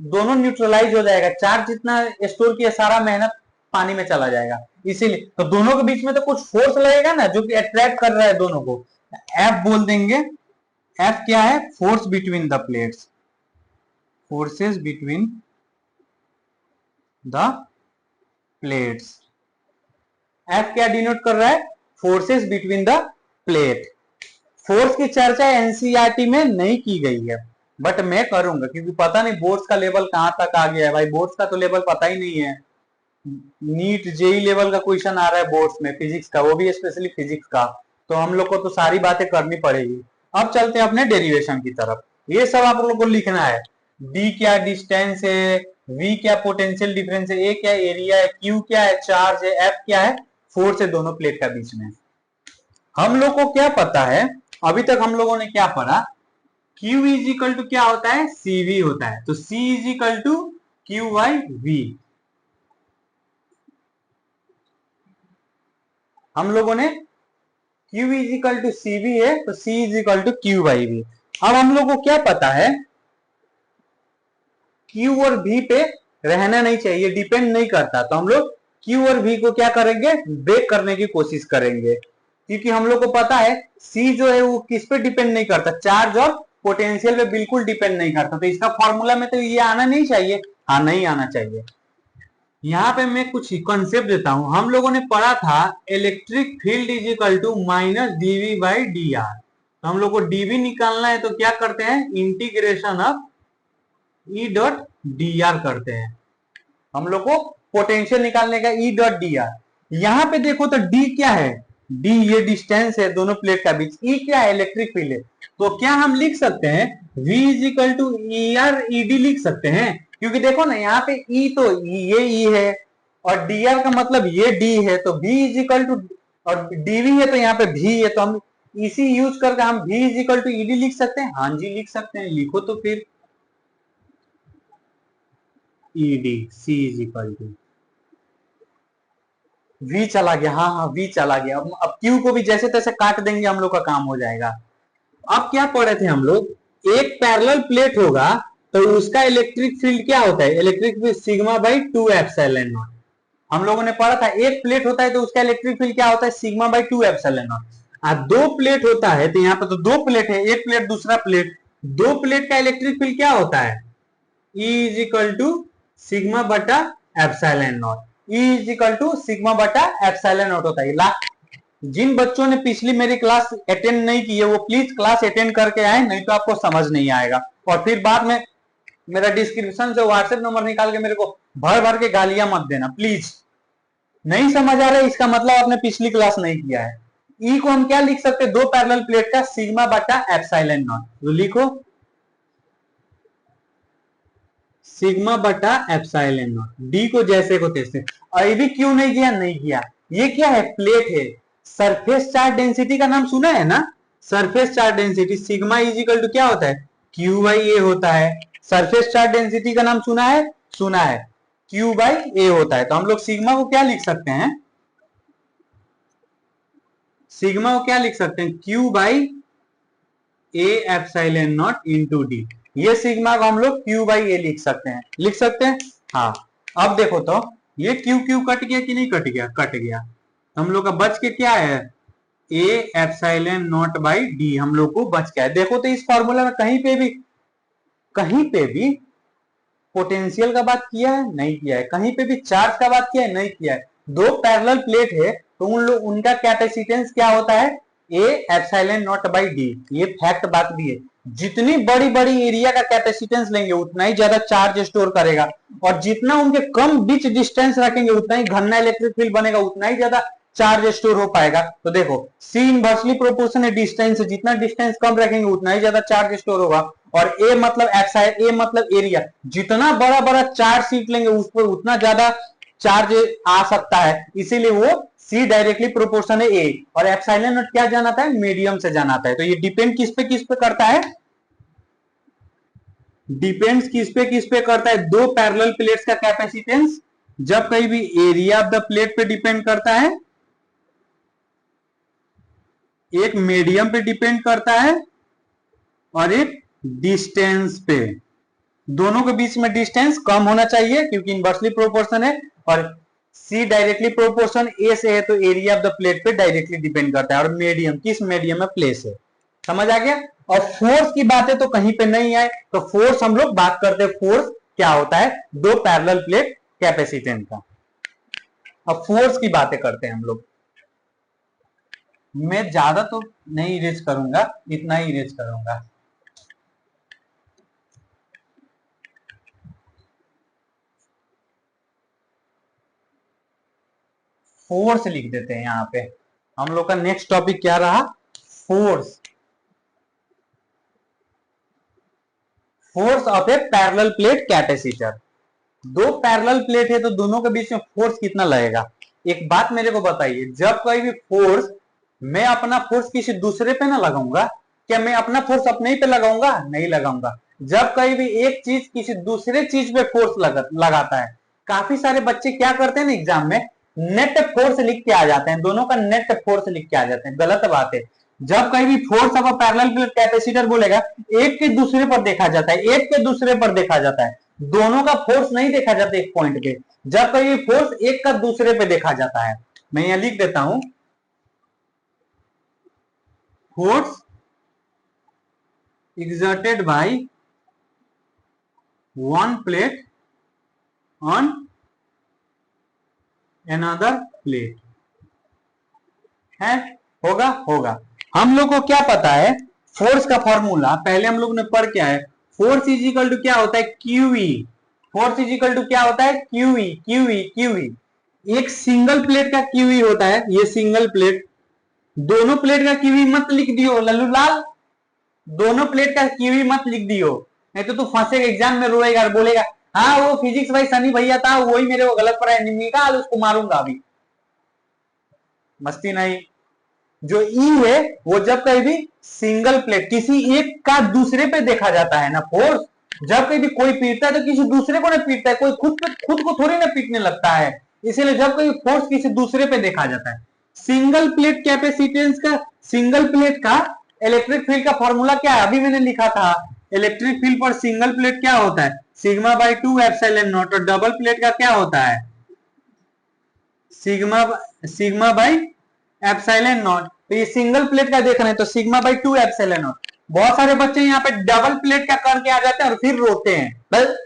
दोनों न्यूट्रलाइज हो जाएगा, चार्ज जितना स्टोर किया सारा मेहनत पानी में चला जाएगा। इसीलिए तो दोनों के बीच में तो कुछ फोर्स लगेगा ना, जो कि अट्रैक्ट कर रहा है दोनों को, एफ बोल देंगे। एफ क्या है? Force between the plates, forces between the plates. F क्या डिनोट कर रहा है? Forces between the plate. Force की चर्चा एनसीईआरटी में नहीं की गई है, बट मैं करूंगा, क्योंकि पता नहीं बोर्ड्स का लेवल कहां तक आ गया है भाई, बोर्ड्स का तो लेवल पता ही नहीं है। नीट जेई लेवल का क्वेश्चन आ रहा है बोर्ड्स में फिजिक्स का, वो भी स्पेशली फिजिक्स का, तो हम लोग को तो सारी बातें करनी पड़ेगी। अब चलते हैं अपने डेरिवेशन की तरफ। ये सब आप लोग को लिखना है, डी क्या डिस्टेंस है, वी क्या पोटेंशियल डिफरेंस है, ए क्या एरिया है, क्यू क्या है चार्ज है, एफ क्या है फोर्स है दोनों प्लेट का बीच में। हम लोग को क्या पता है, अभी तक हम लोगों ने क्या पढ़ा, Q इज इक्वल टू क्या होता है? CV होता है, तो C is equal to Q by V. हम लोगों ने Q is equal to CV है, तो C is equal to Q by V. अब हम लोग को क्या पता है, Q और V पे रहना नहीं चाहिए, डिपेंड नहीं करता, तो हम लोग Q और V को क्या करेंगे? ब्रेक करने की कोशिश करेंगे, क्योंकि हम लोग को पता है C जो है वो किस पे डिपेंड नहीं करता, चार्ज और पोटेंशियल पे बिल्कुल डिपेंड नहीं करता, तो इसका फॉर्मूला में तो ये आना नहीं चाहिए, हाँ नहीं आना चाहिए। यहाँ पे मैं कुछ कंसेप्ट देता हूं, हम लोगों ने पढ़ा था electric field is equal to minus DV by D R, तो हम लोग को डीवी निकालना है, तो क्या करते हैं? Integration of E dot d are करते हैं। हम लोग को पोटेंशियल निकालने का ई डॉट डी आर। यहाँ पे देखो तो डी क्या है? डी ये डिस्टेंस है दोनों प्लेट का बीच, ई क्या है? इलेक्ट्रिक फील्ड है, तो क्या हम लिख सकते हैं V is equal to E R E D लिख सकते हैं, क्योंकि देखो ना यहाँ पे E तो ये E है और डी आर का मतलब ये D है, तो V इज इक्वल टू, और डीवी है तो यहाँ पे V है, तो हम इसी यूज करके हम V is equal to ED लिख सकते हैं। हाँ जी लिख सकते हैं, लिखो तो फिर ED C is equal to V चला गया, हाँ हाँ V चला गया। अब Q को भी जैसे तैसे काट देंगे, हम लोग का काम हो जाएगा। अब क्या पढ़े थे हम लोग, एक पैरेलल प्लेट होगा तो उसका इलेक्ट्रिक फील्ड क्या होता है? Electric field sigma by 2 epsilon not. हम लोगों ने पढ़ा था एक प्लेट होता है तो उसका इलेक्ट्रिक फील्ड क्या होता है? Sigma by 2 epsilon not. दो प्लेट होता है तो यहाँ पे तो दो प्लेट है, एक प्लेट दूसरा प्लेट, दो प्लेट का इलेक्ट्रिक फील्ड क्या होता है? E is equal to sigma बटा epsilon naught, E is equal to sigma बटा एप्सिलॉन नॉट होता है। जिन बच्चों ने पिछली मेरी क्लास अटेंड नहीं की है वो प्लीज क्लास अटेंड करके आए, नहीं तो आपको समझ नहीं आएगा, और फिर बाद में मेरा डिस्क्रिप्शन से व्हाट्सएप नंबर निकाल के मेरे को भर भर के गालियां मत देना प्लीज। नहीं समझ आ रहा है इसका मतलब आपने पिछली क्लास नहीं किया है। ई को हम क्या लिख सकते हैं? दो पैरेलल प्लेट का सिग्मा बटा एप्सिलॉन नॉट, तो लिखो सिग्मा बटा एप्सिलॉन नॉट, डी को जैसे को तैसे। और ये भी क्यों नहीं किया? नहीं किया, ये क्या है? प्लेट है। सरफेस चार्ज डेंसिटी का नाम सुना है ना? Surface charge density sigma is equal to क्या होता है? क्यू बाई ए होता है। सरफेस चार्ज डेंसिटी का नाम सुना है? सुना है, क्यू बाई ए होता है। तो हम लोग सिग्मा को क्या लिख सकते हैं? सिग्मा को क्या लिख सकते हैं? Q by A epsilon not into D. ये सिग्मा को हम लोग क्यू बाई ए लिख सकते हैं, लिख सकते हैं हाँ। अब देखो तो ये क्यू क्यू कट गया कि नहीं कट गया? कट गया। हम लोग का बच के क्या है? ए एप्सिलॉन नॉट बाई डी हम लोग को बच गया है। देखो तो इस फॉर्मूला में कहीं पे भी पोटेंशियल का बात किया है? नहीं किया है। कहीं पे भी चार्ज का बात किया है? नहीं किया है। दो पैरेलल प्लेट है तो उनका कैपेसिटेंस क्या होता है? ए एप्सिलॉन नॉट बाई डी। ये फैक्ट बात भी है, जितनी बड़ी बड़ी एरिया का कैपेसिटेंस लेंगे उतना ही ज्यादा चार्ज स्टोर करेगा, और जितना उनके कम बीच डिस्टेंस रखेंगे उतना ही घना इलेक्ट्रिक फील्ड बनेगा, उतना ही ज्यादा चार्ज स्टोर हो पाएगा। तो देखो सी इनवर्सली प्रोपोर्शन है डिस्टेंस, जितना डिस्टेंस कम रखेंगे उतना ही ज्यादा चार्ज स्टोर होगा। और ए मतलब एप्सिलॉन, ए मतलब एरिया, जितना बड़ा बड़ा चार्ज शीट लेंगे उस पर उतना ज्यादा चार्ज आ सकता है, इसीलिए वो सी डायरेक्टली प्रोपोर्शन है ए। और एप्सिलॉन नॉट क्या जानाता है, मीडियम से जानाता है। तो ये डिपेंड किस पे करता है, डिपेंड्स किस पे करता है, दो पैरेलल प्लेट्स का कैपेसिटेंस, जब कहीं भी एरिया ऑफ द प्लेट पे डिपेंड करता है, एक मीडियम पे डिपेंड करता है, और एक डिस्टेंस पे। दोनों के बीच में डिस्टेंस कम होना चाहिए क्योंकि इनवर्सली प्रोपोर्शन है, और सी डायरेक्टली प्रोपोर्शन ए से है तो एरिया ऑफ द प्लेट पे डायरेक्टली डिपेंड करता है। और मीडियम किस मीडियम में प्लेस है, समझ आ गया। और फोर्स की बातें तो कहीं पे नहीं आए, तो फोर्स हम लोग बात करते हैं, फोर्स क्या होता है, दो पैरेलल प्लेट कैपेसिटेंस का। अब फोर्स की बातें करते हैं हम लोग। मैं ज्यादा तो नहीं इरेज करूंगा, इतना ही इरेज करूंगा। फोर्स लिख देते हैं यहां पे। हम लोग का नेक्स्ट टॉपिक क्या रहा, force. Force of A parallel plate capacitor. दो पैरेलल प्लेट है तो दोनों के बीच में फोर्स कितना लगेगा। एक बात मेरे को बताइए, जब कोई भी फोर्स, मैं अपना फोर्स किसी दूसरे पे ना लगाऊंगा, क्या मैं अपना फोर्स अपने ही पे लगाऊंगा, नहीं लगाऊंगा। जब कहीं भी एक चीज किसी दूसरे चीज पे फोर्स लगाता है, काफी सारे बच्चे क्या करते हैं ना एग्जाम में, नेट फोर्स लिख के आ जाते हैं, दोनों का नेट फोर्स लिख के आ जाते हैं, गलत बात है। जब कहीं भी force of a parallel plate capacitor बोलेगा, एक के दूसरे पर देखा जाता है, एक के दूसरे पर देखा जाता है, दोनों का फोर्स नहीं देखा जाता एक पॉइंट पे। जब कहीं फोर्स एक का दूसरे पे देखा जाता है, मैं यहां लिख देता हूं, force exerted by one plate on another plate है, होगा होगा। हम लोग को क्या पता है, फोर्स का फॉर्मूला पहले हम लोग ने पढ़ क्या है, फोर्स इज इक्वल टू क्या होता है, QE. Force is equal to क्या होता है, क्यूई क्यूई क्यूई। एक सिंगल प्लेट का क्यूई होता है, ये सिंगल प्लेट, दोनों प्लेट का क्यूई मत लिख दियो लल्लू लाल, दोनों प्लेट का क्यूई मत लिख दियो, नहीं तो तू फंसेगा एग्जाम में, रोएगा और बोलेगा हाँ वो फिजिक्स भाई सनी भैया था वही मेरे को गलत पढ़ा है, निकाल उसको मारूंगा अभी। मस्ती नहीं। जो ई है वो जब कहीं भी सिंगल प्लेट किसी एक का दूसरे पे देखा जाता है ना फोर्स, जब कहीं भी कोई पीटता है तो किसी दूसरे को ना पीटता है, कोई खुद को थोड़ी ना पीटने लगता है, इसीलिए जब कोई फोर्स किसी दूसरे पे देखा जाता है। सिंगल प्लेट कैपेसिटेंस का, सिंगल प्लेट का इलेक्ट्रिक फील्ड का फॉर्मूला क्या है, अभी मैंने लिखा था, इलेक्ट्रिक फील्ड पर सिंगल प्लेट क्या होता है, सिग्मा बाई 2 एप्सिलॉन नॉट, और डबल प्लेट का क्या होता है, sigma sigma by epsilon not. तो ये सिंगल प्लेट का देख रहे हैं तो सिग्मा बाई 2 एप्सिलॉन नॉट। बहुत सारे बच्चे यहाँ पे डबल प्लेट का करके आ जाते हैं और फिर रोते हैं, बस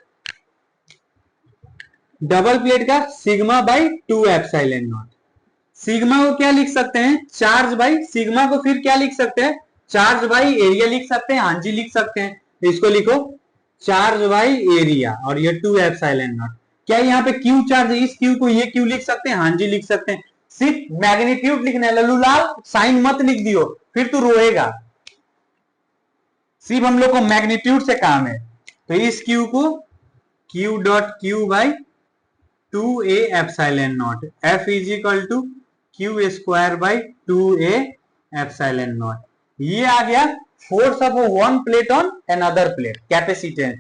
डबल प्लेट का sigma by 2 epsilon naught. Sigma को क्या लिख सकते हैं, चार्ज बाई, सिग्मा को फिर क्या लिख सकते हैं, चार्ज बाई एरिया लिख सकते हैं, हाँ जी लिख सकते हैं। तो इसको लिखो चार्ज बाई एरिया, और ये 2 एप्सिलॉन नॉट। क्या यहाँ पे क्यू चार्ज है, इस क्यू को ये क्यू लिख सकते हैं, हाँ जी लिख सकते हैं। सिर्फ मैग्नीट्यूड लिखना है लल्लू लाल, साइन मत लिख दियो फिर तू रोएगा, सिर्फ हम लोग को मैग्नीट्यूड से काम है। तो इस क्यू को Q dot Q by 2a epsilon nought, F is equal to Q square by 2a epsilon nought. ये आ गया force of one plate on another plate capacitance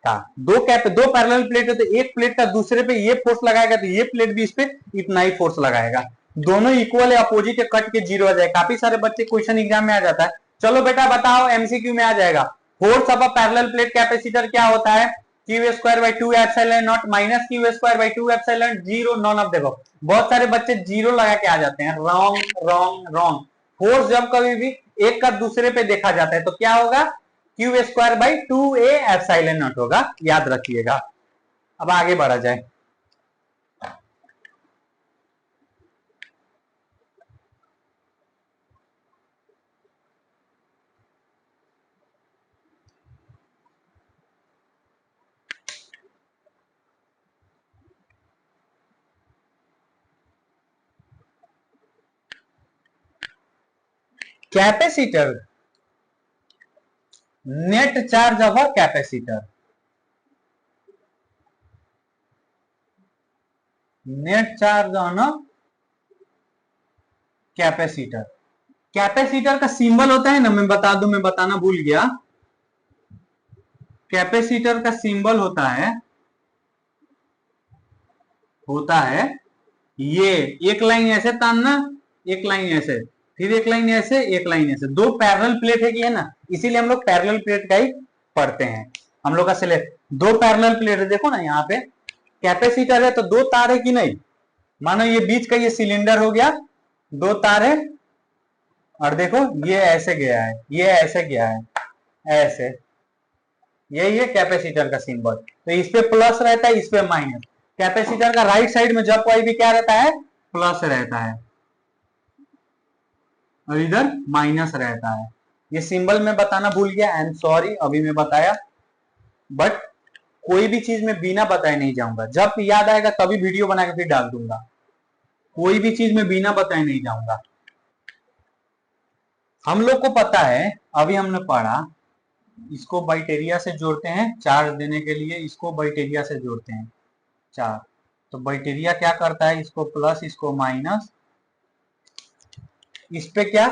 का। दो पैरेलल प्लेट है तो एक प्लेट का दूसरे पे ये फोर्स लगाएगा तो ये प्लेट भी इस पे इतना ही फोर्स लगाएगा, दोनों इक्वल है, अपोजिट है, कट के जीरो आ जाए। काफी सारे बच्चे क्वेश्चन एग्जाम में आ जाता है, चलो बेटा बताओ, एमसीक्यू में आ जाएगा, force of a parallel plate capacitor क्या होता है, Q square by 2 epsilon not minus Q square by 2 epsilon zero, none of देखो बहुत सारे बच्चे जीरो लगा के आ जाते हैं, रॉन्ग रॉन्ग रॉन्ग। फोर्स जब कभी भी एक का दूसरे पे देखा जाता है तो क्या होगा, Q square by 2a epsilon not होगा, याद रखिएगा। अब आगे बढ़ा जाए, capacitor, net charge of a capacitor, net charge on a capacitor. Capacitor का सिंबल होता है ना, मैं बता दूं, मैं बताना भूल गया। कैपेसिटर का सिंबल होता है ये, एक लाइन ऐसे तानना, एक लाइन ऐसे, फिर एक लाइन ऐसे, एक लाइन ऐसे, दो पैरेलल प्लेट है कि है ना, इसीलिए हम लोग पैरेलल प्लेट का ही पढ़ते हैं। हम लोग का सिलेक्ट दो पैरेलल प्लेट है, देखो ना यहाँ पे कैपेसिटर है तो दो तार है कि नहीं, मानो ये बीच का ये सिलेंडर हो गया, दो तार है, और देखो ये ऐसे गया है, ये ऐसे गया है, ऐसे, यही है कैपेसिटर का सिंबल। तो इस पे प्लस रहता है, इस पे माइनस। कैपेसिटर का राइट साइड में जब कोई भी क्या रहता है, प्लस रहता है, और इधर माइनस रहता है। ये सिंबल मैं बताना भूल गया, आई एम सॉरी, अभी मैं बताया, बट कोई भी चीज मैं बिना बताए नहीं जाऊंगा, जब याद आएगा तभी वीडियो बना के फिर डाल दूंगा, कोई भी चीज मैं बिना बताए नहीं जाऊंगा। हम लोग को पता है, अभी हमने पढ़ा, इसको बैटेरिया से जोड़ते हैं चार्ज देने के लिए, इसको बैटेरिया से जोड़ते हैं चार्ज, तो बैटेरिया क्या करता है, इसको प्लस इसको माइनस, इस पे क्या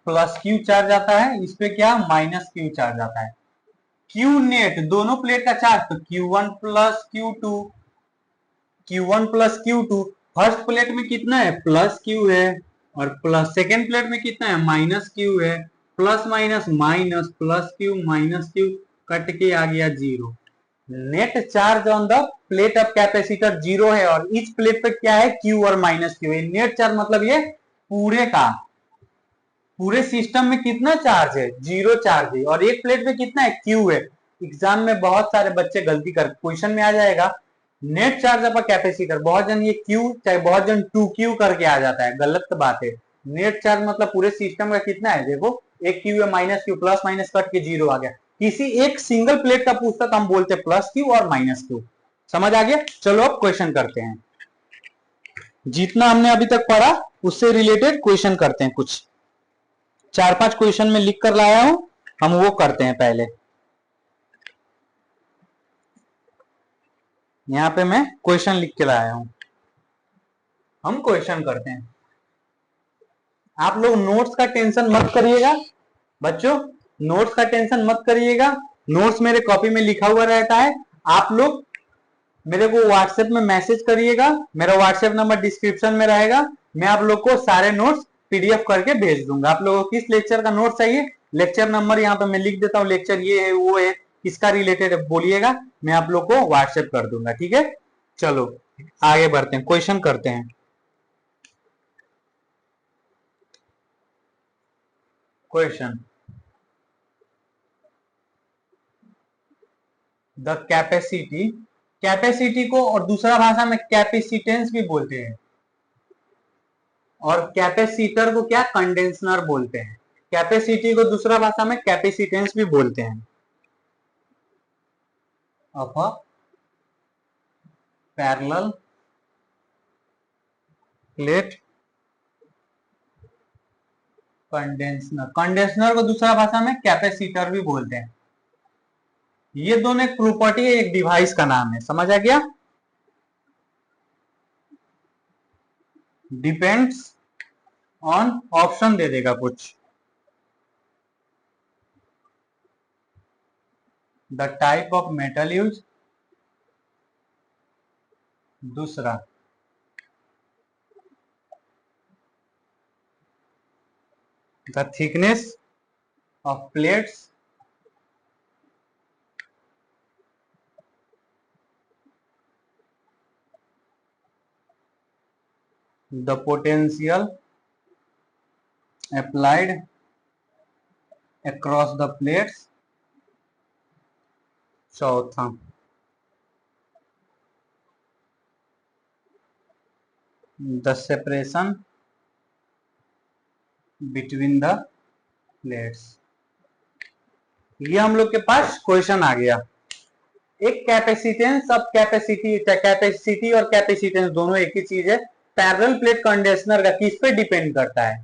प्लस क्यू चार्ज आता है, इस पे क्या माइनस क्यू चार्ज आता है। क्यू नेट दोनों प्लेट का चार्ज, तो Q1 plus Q2, Q1 plus Q2, first plate में कितना है प्लस Q है, और प्लस सेकेंड प्लेट में कितना है माइनस Q है, plus minus minus, plus Q minus Q, cut के आ गया zero. Net charge on the plate of capacitor zero है, और इस प्लेट पे क्या है Q और माइनस Q है। नेट चार्ज मतलब ये पूरे का, पूरे सिस्टम में कितना चार्ज है, जीरो चार्ज है, और एक प्लेट में कितना है Q है। एग्जाम में बहुत सारे बच्चे गलती कर, क्वेश्चन में आ जाएगा net charge of a capacitor, बहुत जन ये Q चाहे बहुत जन 2Q करके आ जाता है, गलत बात है। नेट चार्ज मतलब पूरे सिस्टम का कितना है, देखो एक Q है, minus Q, plus minus cut के जीरो आ गया। किसी एक सिंगल प्लेट का पूछता तो हम बोलते प्लस Q और माइनस Q। समझ आ गया, चलो अब क्वेश्चन करते हैं, जितना हमने अभी तक पढ़ा उससे रिलेटेड क्वेश्चन करते हैं। कुछ 4-5 क्वेश्चन में लिख कर लाया हूं, हम वो करते हैं पहले। यहां पे मैं क्वेश्चन लिख के लाया हूं, हम क्वेश्चन करते हैं। आप लोग नोट्स का टेंशन मत करिएगा बच्चों, नोट्स का टेंशन मत करिएगा, नोट्स मेरे कॉपी में लिखा हुआ रहता है। आप लोग मेरे को व्हाट्सएप में मैसेज करिएगा, मेरा व्हाट्सएप नंबर डिस्क्रिप्शन में रहेगा, मैं आप लोग को सारे नोट्स पीडीएफ करके भेज दूंगा। आप लोगों को किस लेक्चर का नोट चाहिए, लेक्चर नंबर यहाँ पे मैं लिख देता हूँ, लेक्चर ये है वो है, किसका रिलेटेड है बोलिएगा, मैं आप लोग को व्हाट्सएप कर दूंगा, ठीक है। चलो आगे बढ़ते हैं, क्वेश्चन करते हैं। क्वेश्चन, द कैपेसिटी, कैपेसिटी को और दूसरा भाषा में कैपेसिटेंस भी बोलते हैं, और कैपेसिटर को क्या कंडेंसर बोलते हैं। कैपेसिटी को दूसरा भाषा में कैपेसिटेंस भी बोलते हैं। Of a parallel plate condenser, condenser को दूसरा भाषा में कैपेसिटर भी बोलते हैं। ये दोनों एक प्रॉपर्टी है, एक डिवाइस का नाम है, समझ आ गया। डिपेंड्स ऑन, ऑप्शन दे देगा कुछ, the type of metal use, दूसरा the thickness of plates, the potential applied across the plates, चौथा the separation between the plates। ये हम लोग के पास क्वेश्चन आ गया। एक कैपेसिटेंस, अब कैपेसिटी, कैपेसिटी और कैपेसिटेंस दोनों एक ही चीज है। पैरेलल प्लेट कंडेंसर का किस पे डिपेंड करता है,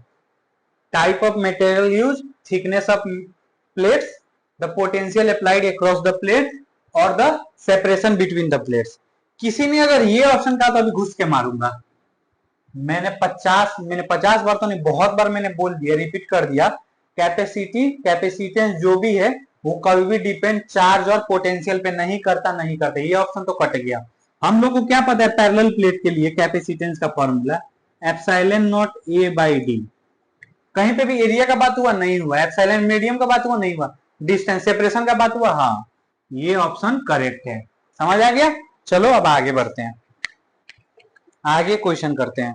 type of material used, thickness of plates, the potential applied across the plate और the separation between the plates. किसी ने अगर ये ऑप्शन कहा तो अभी घुस के मारूंगा. मैंने 50 बार तो नहीं, बहुत बार मैंने बोल दिया, रिपीट कर दिया. कैपेसिटी, कैपेसिटेंस जो भी है वो कभी भी डिपेंड चार्ज और पोटेंशियल पे नहीं करता. ये ऑप्शन तो कट गया. हम लोग को क्या पता है पैरेलल प्लेट के लिए कैपेसिटेंस का formula epsilon naught A by D. कहीं पे भी एरिया का बात हुआ नहीं हुआ, एप्सिलॉन मीडियम का बात हुआ नहीं हुआ, डिस्टेंस सेपरेशन का बात हुआ. हाँ, ये ऑप्शन करेक्ट है. समझ आ गया. चलो अब आगे बढ़ते हैं, आगे क्वेश्चन करते हैं.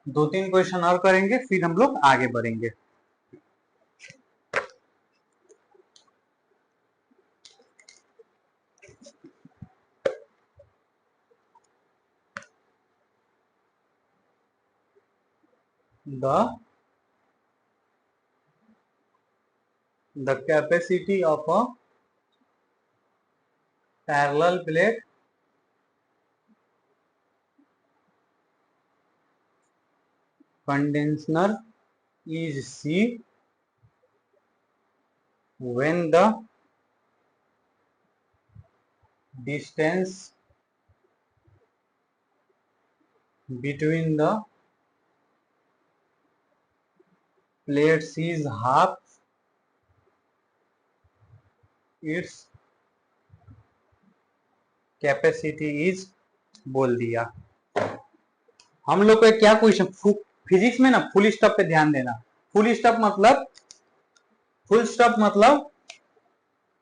दो तीन क्वेश्चन और करेंगे फिर हम लोग आगे बढ़ेंगे. the capacity of a parallel plate condenser is C when the distance between the plates is half its capacity is बोल दिया. हम लोग को क्या क्वेश्चन, फिजिक्स में ना फुल स्टॉप पे ध्यान देना. फुल स्टॉप मतलब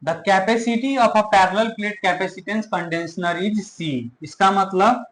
the capacity of a parallel plate capacitance condenser is C. इसका मतलब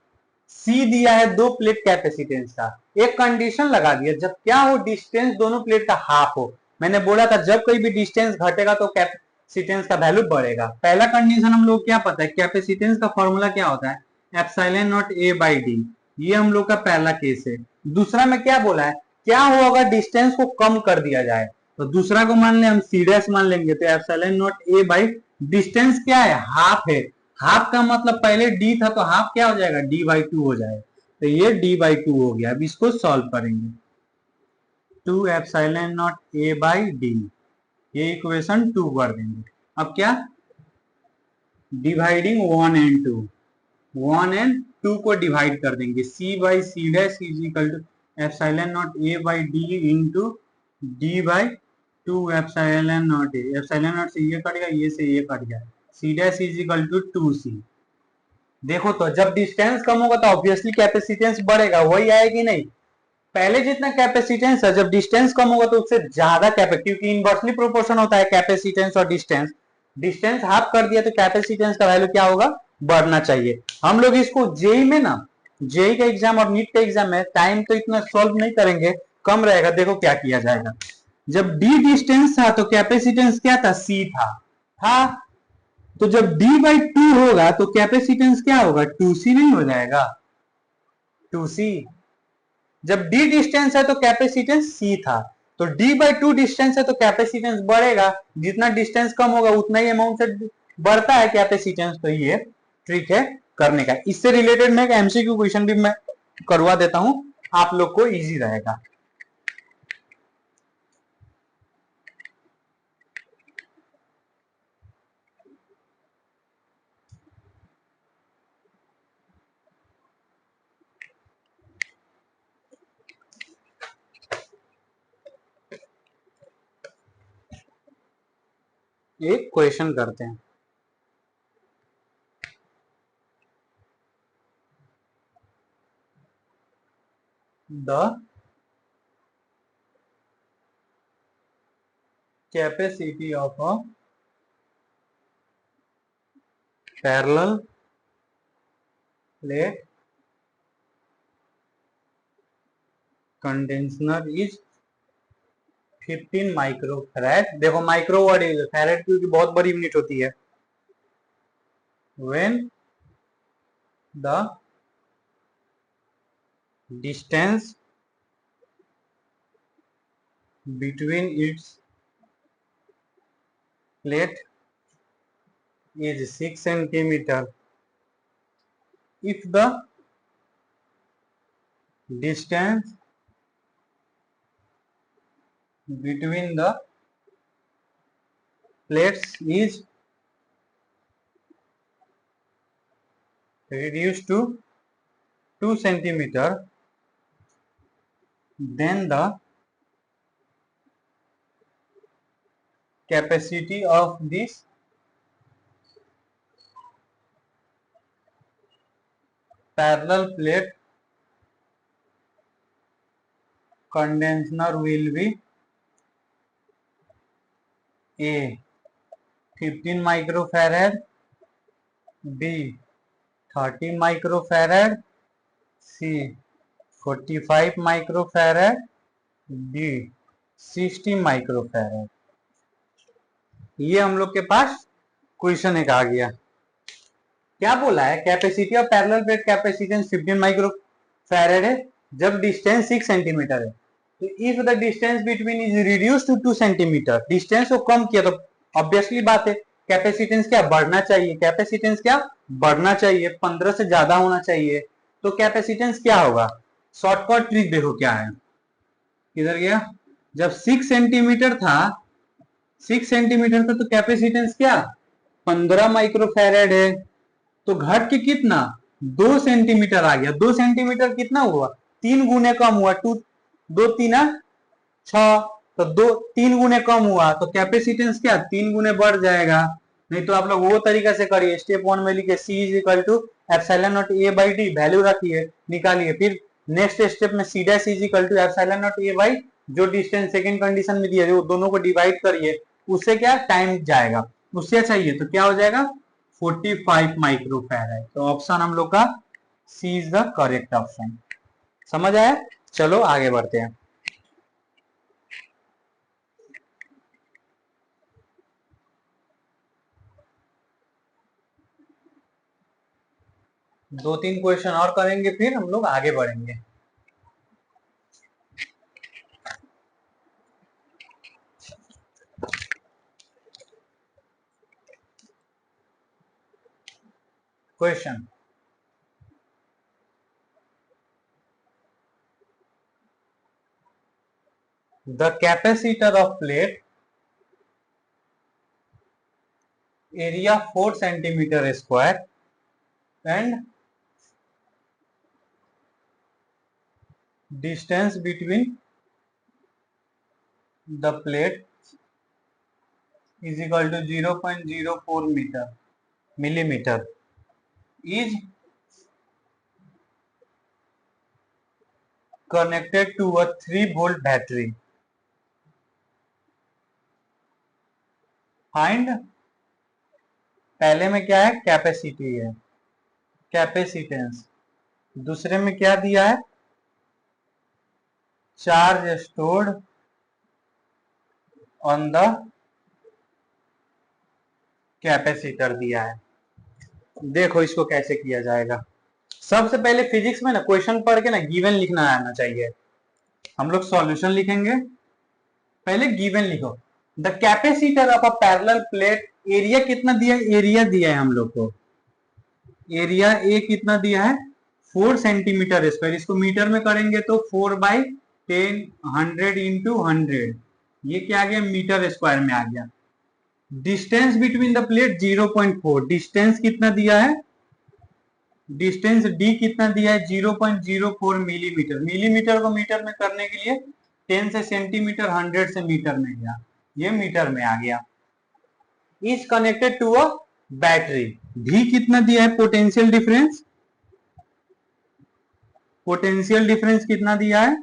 सी दिया है दो प्लेट कैपेसिटेंस का, एक कंडीशन लगा दिया जब क्या हो, डिस्टेंस दोनों प्लेट का हाफ हो. मैंने बोला था जब कोई भी डिस्टेंस घटेगा तो कैपेसिटेंस का वैल्यू बढ़ेगा. पहला कंडीशन हम लोग क्या पता है, कैपेसिटेंस का फॉर्मूला क्या होता है, epsilon naught A by D. ये हम लोग का पहला केस है. दूसरा में क्या बोला है, क्या हो अगर डिस्टेंस को कम कर दिया जाए, तो दूसरा को मान ले हम सी डैश मान लेंगे, तो epsilon naught A by distance क्या है, हाफ है. हाफ का मतलब पहले डी था तो हाफ क्या हो जाएगा, डी बाई टू हो जाएगा. तो ये डी बाई टू हो गया. अब इसको सॉल्व करेंगे, 2 epsilon naught A by D, ये इक्वेशन 2 कर देंगे. अब क्या, डिवाइडिंग 1 एंड 2, 1 एंड 2 को डिवाइड कर देंगे. C by C dash is equal to epsilon naught A by d into d by 2 epsilon naught A. Epsilon naught से ये कट गया, ये से ये कट गया, C dash is equal to 2c. देखो तो जब डिस्टेंस कम होगा तो ऑब्वियसली कैपेसिटेंस बढ़ेगा, वही आएगी कि नहीं. पहले जितना कैपेसिटेंस है, जब डिस्टेंस कम होगा तो उससे ज्यादा क्योंकि इनवर्सली प्रोपोर्शन होता है कैपेसिटेंस और डिस्टेंस. डिस्टेंस हाफ कर दिया तो कैपेसिटेंस का वैल्यू क्या होगा, बढ़ना चाहिए. हम लोग इसको जेई में ना, जेई का एग्जाम और नीट का एग्जाम है, टाइम तो इतना सॉल्व नहीं करेंगे, कम रहेगा. देखो क्या किया जाएगा. जब डी डिस्टेंस था तो कैपेसिटेंस क्या था, सी था. तो जब d बाई टू होगा तो कैपेसिटेंस क्या होगा, 2c नहीं हो जाएगा, 2c. जब d डिस्टेंस है तो कैपेसिटेंस c था, तो d बाई टू डिस्टेंस है तो कैपेसिटेंस बढ़ेगा. जितना डिस्टेंस कम होगा उतना ही अमाउंट से बढ़ता है कैपेसिटेंस. तो ये ट्रिक है करने का. इससे रिलेटेड मैं एक एमसीक्यू क्वेश्चन भी मैं करवा देता हूं, आप लोग को इजी रहेगा. एक क्वेश्चन करते हैं. The capacity of a parallel plate condenser is 15 microfarad. देखो माइक्रो वर्ड, फैराड क्योंकि बहुत बड़ी यूनिट होती है. When the distance between its plate is 6 centimeter if the distance between the plates is reduced to 2 centimeter, then the capacity of this parallel plate condenser will be A 15 microfarad, B 30 microfarad, C 45 microfarad, D 60 microfarad। ये हम लोग के पास क्वेश्चन एक आ गया। क्या बोला है? Capacity of parallel plate capacitance 15 microfarad है जब डिस्टेंस 6 सेंटीमीटर है। तो if the distance between is reduce to 2 centimetre, distance को कम किया तो ऑब्वियसली बात है कैपेसिटेंस क्या बढ़ना चाहिए, कैपेसिटेंस क्या बढ़ना चाहिए, 15 से ज्यादा होना चाहिए। तो कैपेसिटेंस क्या होगा? शॉर्टकट ट्रिक देखो क्या है, किधर गया? जब 6 सेंटीमीटर था, 6 सेंटीमीटर था तो कैपेसिटेंस क्या 15 माइक्रोफैराड है। तो घट के कितना 2 सेंटीमीटर आ गया। 2 सेंटीमीटर कितना हुआ? 3 गुने कम हुआ। 2 3 6, तो 3 गुने कम हुआ तो कैपेसिटेंस क्या 3 गुने बढ़ जाएगा। नहीं तो आप लोग वो तरीका से करिए, स्टेप 1 में लिखिए C is equal to epsilon nought A by D, value रखिए निकालिए। फिर नेक्स्ट स्टेप में C dash is equal to epsilon nought A by जो डिस्टेंस सेकंड कंडीशन में दिया है वो दोनों को डिवाइड करिए, उससे क्या टाइम जाएगा, उससे चाहिए तो क्या हो जाएगा 45 माइक्रोफैराड। तो ऑप्शन हम लोग का सी इज द करेक्ट ऑप्शन। समझ आया? चलो आगे बढ़ते हैं। दो तीन क्वेश्चन और करेंगे फिर हम लोग आगे बढ़ेंगे। Question, the capacitor of plate area 4 centimeter square and distance between the plate is equal to 0.04 millimeter is connected to a 3-volt battery. Find, पहले में क्या है कैपेसिटी है, कैपेसिटेंस, दूसरे में क्या दिया है charge stored on the capacitor दिया है। देखो इसको कैसे किया जाएगा। सबसे पहले फिजिक्स में ना क्वेश्चन पढ़ के ना गिवन लिखना आना चाहिए। हम लोग सॉल्यूशन लिखेंगे, पहले गिवन लिखो। The capacitor of a parallel plate, area कितना दिया है? एरिया दिया है हम लोग को, एरिया ए कितना दिया है 4 सेंटीमीटर स्क्वायर। इसको मीटर में करेंगे तो 4/10 100 इंटू 100, ये क्या आ गया मीटर स्क्वायर में आ गया। Distance between the plate 0.4, distance कितना दिया है, डिस्टेंस डी कितना दिया है 0.04 मिलीमीटर। मिलीमीटर को मीटर में करने के लिए 10 से सेंटीमीटर 100 से मीटर में गया, ये मीटर में आ गया। Is connected to a battery, भी कितना दिया है पोटेंशियल डिफरेंस, पोटेंशियल डिफरेंस कितना दिया है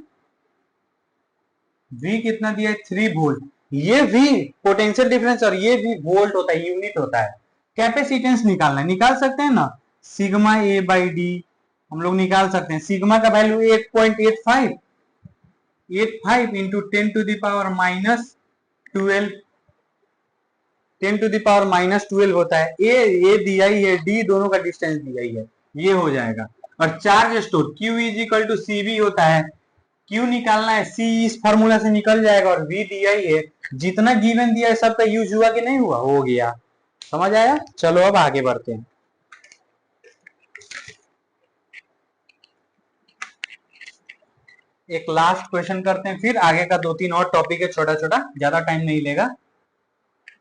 V कितना दिया है 3 वोल्ट। ये V पोटेंशियल डिफरेंस और ये V वोल्ट होता है, यूनिट होता है। कैपेसिटेंस निकालना है, निकाल सकते हैं ना, सिग्मा A बाई डी हम लोग निकाल सकते हैं। सिग्मा का value 8.85 into 10 to the power minus 12, 10 to the power minus 12 होता है। ए दिया ही है, डी दोनों का डिस्टेंस दिया ही है, ये हो जाएगा। और charge store Q is equal to CV होता है क्यू निकालना है, सी इस फॉर्मूला से निकल जाएगा और वी दिया ही है, जितना गिवन दिया है सबका यूज हुआ कि नहीं हुआ, हो गया। समझ आया? चलो अब आगे बढ़ते हैं। एक लास्ट क्वेश्चन करते हैं, फिर आगे का 2-3 और टॉपिक है छोटा छोटा, ज्यादा टाइम नहीं लेगा,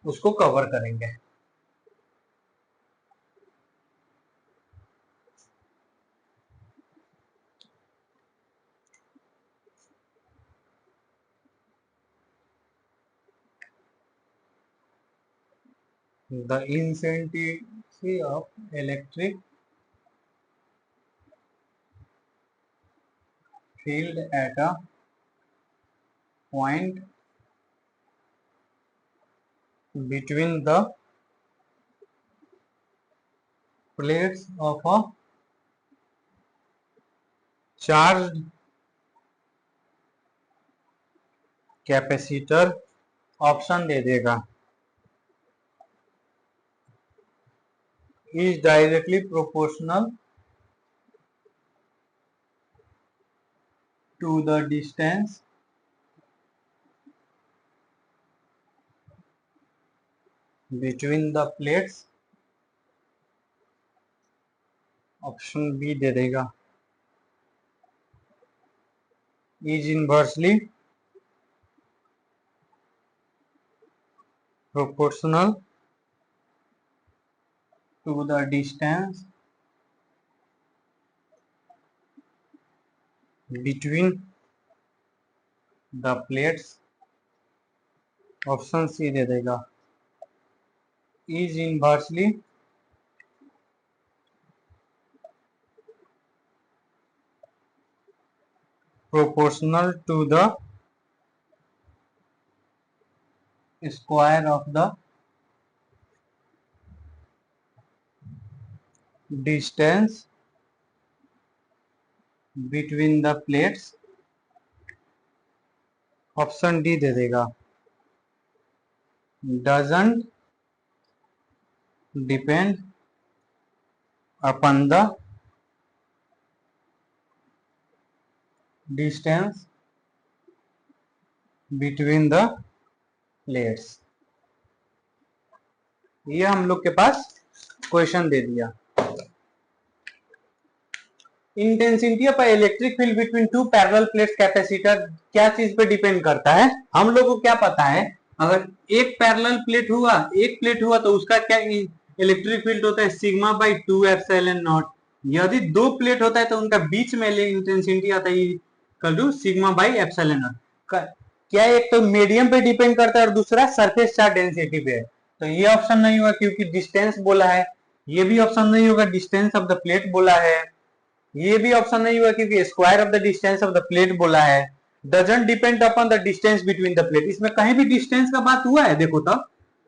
उसको कवर करेंगे। The intensity of electric field at a point between the plates of a charged capacitor, option दे देगा, is directly proportional to the distance between the plates, option B दे देगा, is inversely proportional to the distance between the plates, option C दे देगा, is inversely proportional to the square of the distance between the plates, option D दे देगा, doesn't depend upon the distance between the plates. ये हम लोग के पास क्वेश्चन दे दिया। Intensity of electric field between two parallel plates capacitor क्या चीज पे डिपेंड करता है? हम लोग को क्या पता है, अगर एक पैरेलल प्लेट हुआ, एक प्लेट हुआ तो उसका क्या इलेक्ट्रिक फील्ड होता है, सिग्मा बाई 2 एप्सिलॉन नॉट। यदि दो प्लेट होता है तो उनका बीच में इंटेंसिटी आता है equal to sigma by epsilon not. क्या एक तो मीडियम पे डिपेंड करता है और दूसरा सरफेस चार्ज डेंसिटी पे है, तो ये ऑप्शन नहीं होगा क्योंकि डिस्टेंस बोला है। ये भी ऑप्शन नहीं होगा, डिस्टेंस ऑफ द प्लेट बोला है। ये भी ऑप्शन नहीं हुआ क्योंकि square of the distance of the plate बोला है। Doesn't depend upon the distance between the plate, इसमें कहीं भी डिस्टेंस का बात हुआ है? देखो तो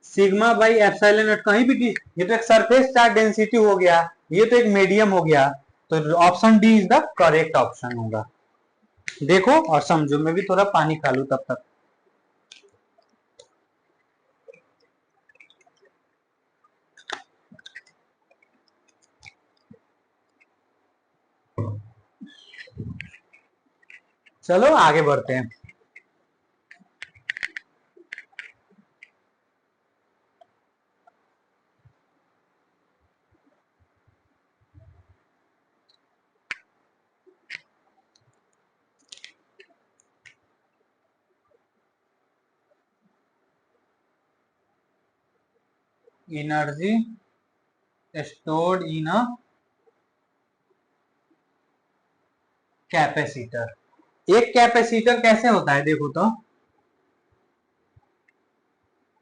सिग्मा बाई एप्सिलॉन नॉट कहीं भी, ये तो एक सरफेस चार्ज डेंसिटी हो गया, ये तो एक मीडियम हो गया, तो option D is the correct option होगा। देखो और समझो, मैं भी थोड़ा पानी खा लूं तब तक। चलो आगे बढ़ते हैं। Energy stored in a capacitor. एक कैपेसिटर कैसे होता है देखो तो,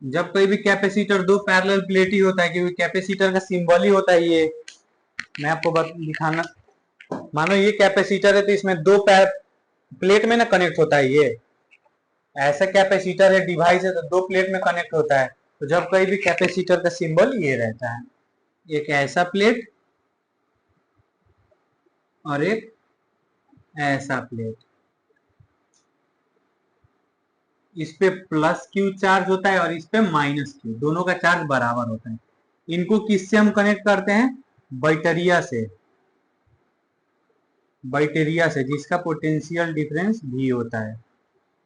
जब कोई भी कैपेसिटर दो पैरेलल प्लेट ही होता है, क्योंकि कैपेसिटर का सिंबल ही होता है ये। मैं आपको दिखाना, मानो ये कैपेसिटर है तो इसमें दो प्लेट में ना कनेक्ट होता है, ये ऐसा कैपेसिटर है, डिवाइस है, तो दो प्लेट में कनेक्ट होता है। तो जब कोई भी कैपेसिटर का सिंबल ये रहता है, एक ऐसा प्लेट और एक ऐसा प्लेट, इस पे प्लस क्यू चार्ज होता है और इस पे माइनस क्यू, दोनों का चार्ज बराबर होता है। इनको किससे हम कनेक्ट करते हैं? बैटरिया से। बैटेरिया से, जिसका पोटेंशियल डिफरेंस भी होता है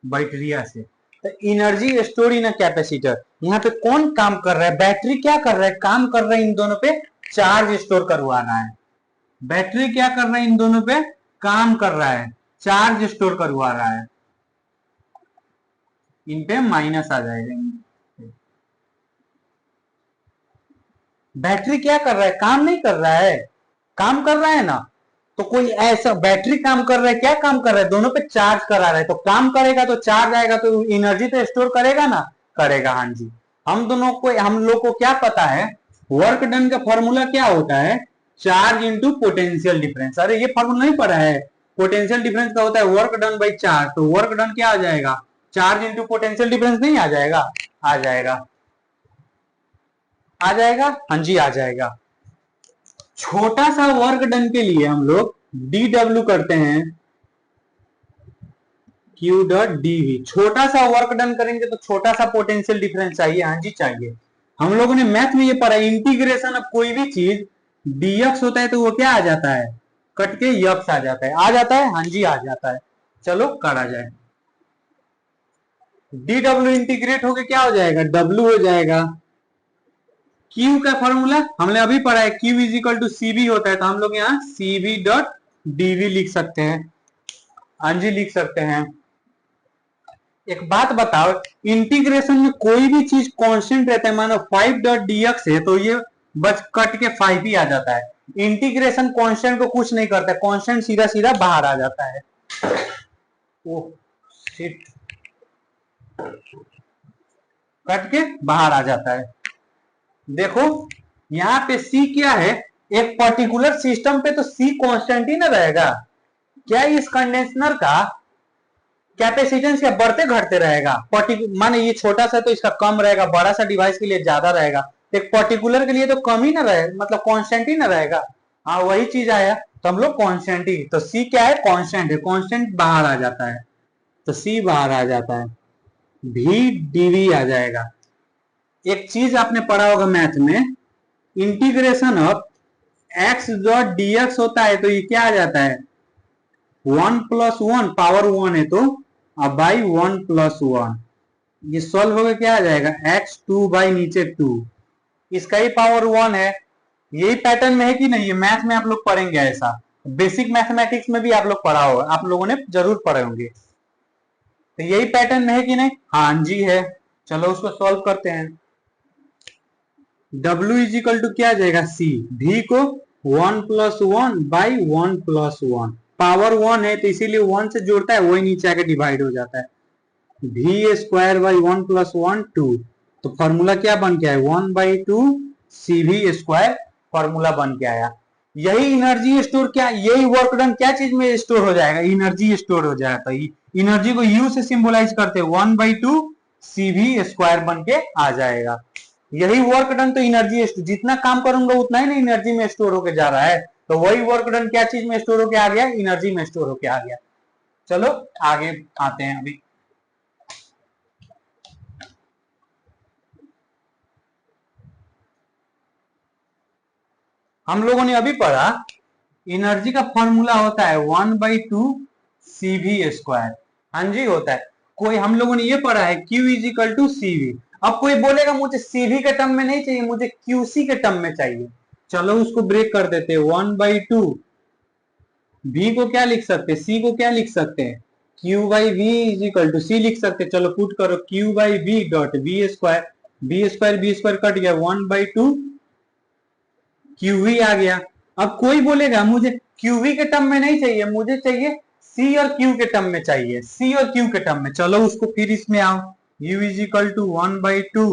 बैटेरिया से। तो energy store in a capacitor, यहाँ पे कौन काम कर रहा है? बैटरी क्या कर रहा है? काम कर रहा है इन दोनों पे चार्ज स्टोर करवाना है। बैटरी क्या कर रहा है? इन दोनों पे काम कर रहा है, चार्ज स्टोर करवा रहा है। इन पे माइनस आ जाएगा। बैटरी क्या कर रहा है? काम नहीं कर रहा है, काम कर रहा है ना। तो कोई ऐसा बैटरी काम कर रहा है, क्या काम कर रहा है? दोनों पे चार्ज करा रहा है, तो काम करेगा तो चार्ज आएगा, तो एनर्जी तो स्टोर करेगा ना, करेगा। हाँ जी, हम लोग को क्या पता है, वर्क डन का फॉर्मूला क्या होता है? Charge into potential difference. अरे ये फॉर्मूला नहीं पढ़ा है? पोटेंशियल डिफरेंस का होता है वर्क डन बाई चार्ज, तो वर्क डन क्या आ जाएगा? चार्ज इंटू पोटेंशियल डिफरेंस नहीं आ जाएगा? आ जाएगा, आ जाएगा। हाँ जी, आ जाएगा। छोटा सा वर्क डन के लिए हम लोग डी डब्ल्यू करते हैं, क्यू डॉट डीवी। छोटा सा वर्क डन करेंगे तो छोटा सा पोटेंशियल डिफरेंस चाहिए। हाँ जी, चाहिए। हम लोगों ने मैथ में ये पढ़ा, इंटीग्रेशन ऑफ कोई भी चीज डीएक्स होता है तो वो क्या आ जाता है? कट के यक्स आ जाता है। आ जाता है? हाँ जी, आ जाता है। चलो करा जाए। डी डब्ल्यू इंटीग्रेट होके क्या हो जाएगा? डब्ल्यू हो जाएगा। क्यू का फॉर्मूला हमने अभी पढ़ा है, Q is equal to CV होता है, तो हम लोग यहाँ सीबी डॉट डीवी लिख सकते हैं। हाँ जी, लिख सकते हैं। एक बात बताओ, इंटीग्रेशन में कोई भी चीज कांस्टेंट रहता है, मानो 5 डॉट डीएक्स है तो ये बस कट के 5 ही आ जाता है। इंटीग्रेशन कांस्टेंट को कुछ नहीं करता है, कांस्टेंट सीधा सीधा बाहर आ जाता है। ओह शिट, कट के बाहर आ जाता है। देखो यहाँ पे सी क्या है? एक पर्टिकुलर सिस्टम पे तो सी कांस्टेंट ही ना रहेगा क्या? इस कंडेंसर का कैपेसिटेंस क्या बढ़ते घटते रहेगा? माने ये छोटा सा तो इसका कम रहेगा, बड़ा सा डिवाइस के लिए ज्यादा रहेगा, एक पर्टिकुलर के लिए तो कम ही ना रहेगा, मतलब कांस्टेंट ही ना रहेगा। हाँ, वही चीज आया, तो हम लोग कांस्टेंट ही, तो सी क्या है? कांस्टेंट है, कांस्टेंट बाहर आ जाता है, तो सी बाहर आ जाता है, भी डीवी आ जाएगा। एक चीज आपने पढ़ा होगा मैथ में, integration of X dot DX होता है तो ये क्या आ जाता है? 1+1, पावर 1 है तो अब बाई 1+1, ये सॉल्व होकर क्या आ जाएगा? x2 बाई नीचे 2, इसका ही पावर 1 है। यही पैटर्न में है कि नहीं? ये मैथ में आप लोग पढ़ेंगे ऐसा, बेसिक मैथमेटिक्स में भी आप लोग पढ़ा होगा, आप लोगों ने जरूर पढ़े होंगे। तो यही पैटर्न में है कि नहीं? हाँ जी है। चलो उसको सॉल्व करते हैं। W इज इक्वल टू क्या आ जाएगा? C, V को 1+1 बाई 1+1, पावर 1 है तो इसीलिए 1 से जोड़ता है, वही नीचे आके डिवाइड हो जाता है। V स्क्वायर बाई 1+1 2, तो फॉर्मूला क्या बन के आया? 1/2 CV स्क्वायर फॉर्मूला बन के आया। यही एनर्जी स्टोर, क्या यही वर्क डन क्या चीज में स्टोर हो जाएगा? एनर्जी स्टोर हो जाएगा। तो एनर्जी को U से सिंबलाइज करते 1/2 CV स्क्वायर बन के आ जाएगा। यही वर्क डन तो एनर्जी, जितना काम करूंगा उतना ही ना एनर्जी में स्टोर होके जा रहा है, तो वही वर्क डन क्या चीज में स्टोर होके आ गया? एनर्जी में स्टोर होके आ गया। चलो आगे आते हैं। अभी हम लोगों ने अभी पढ़ा एनर्जी का फॉर्मूला होता है 1/2 CV स्क्वायर। हाँ जी, होता है। कोई हम लोगों ने ये पढ़ा है Q is equal to CV। अब कोई बोलेगा मुझे CV के टर्म में नहीं चाहिए, मुझे QC के टर्म में चाहिए। चलो उसको ब्रेक कर देते हैं, 1/2 V को क्या लिख सकते हैं? C को क्या लिख सकते हैं? Q/V is equal to C लिख सकते हैं। चलो पुट करो, Q/V dot V square, V square cut गया, 1/2 QV आ गया। अब कोई बोलेगा मुझे QV के टर्म में नहीं चाहिए, मुझे चाहिए C और Q के टर्म में चाहिए, C और Q के टर्म में। चलो उसको फिर इसमें आओ, U is equal to 1/2,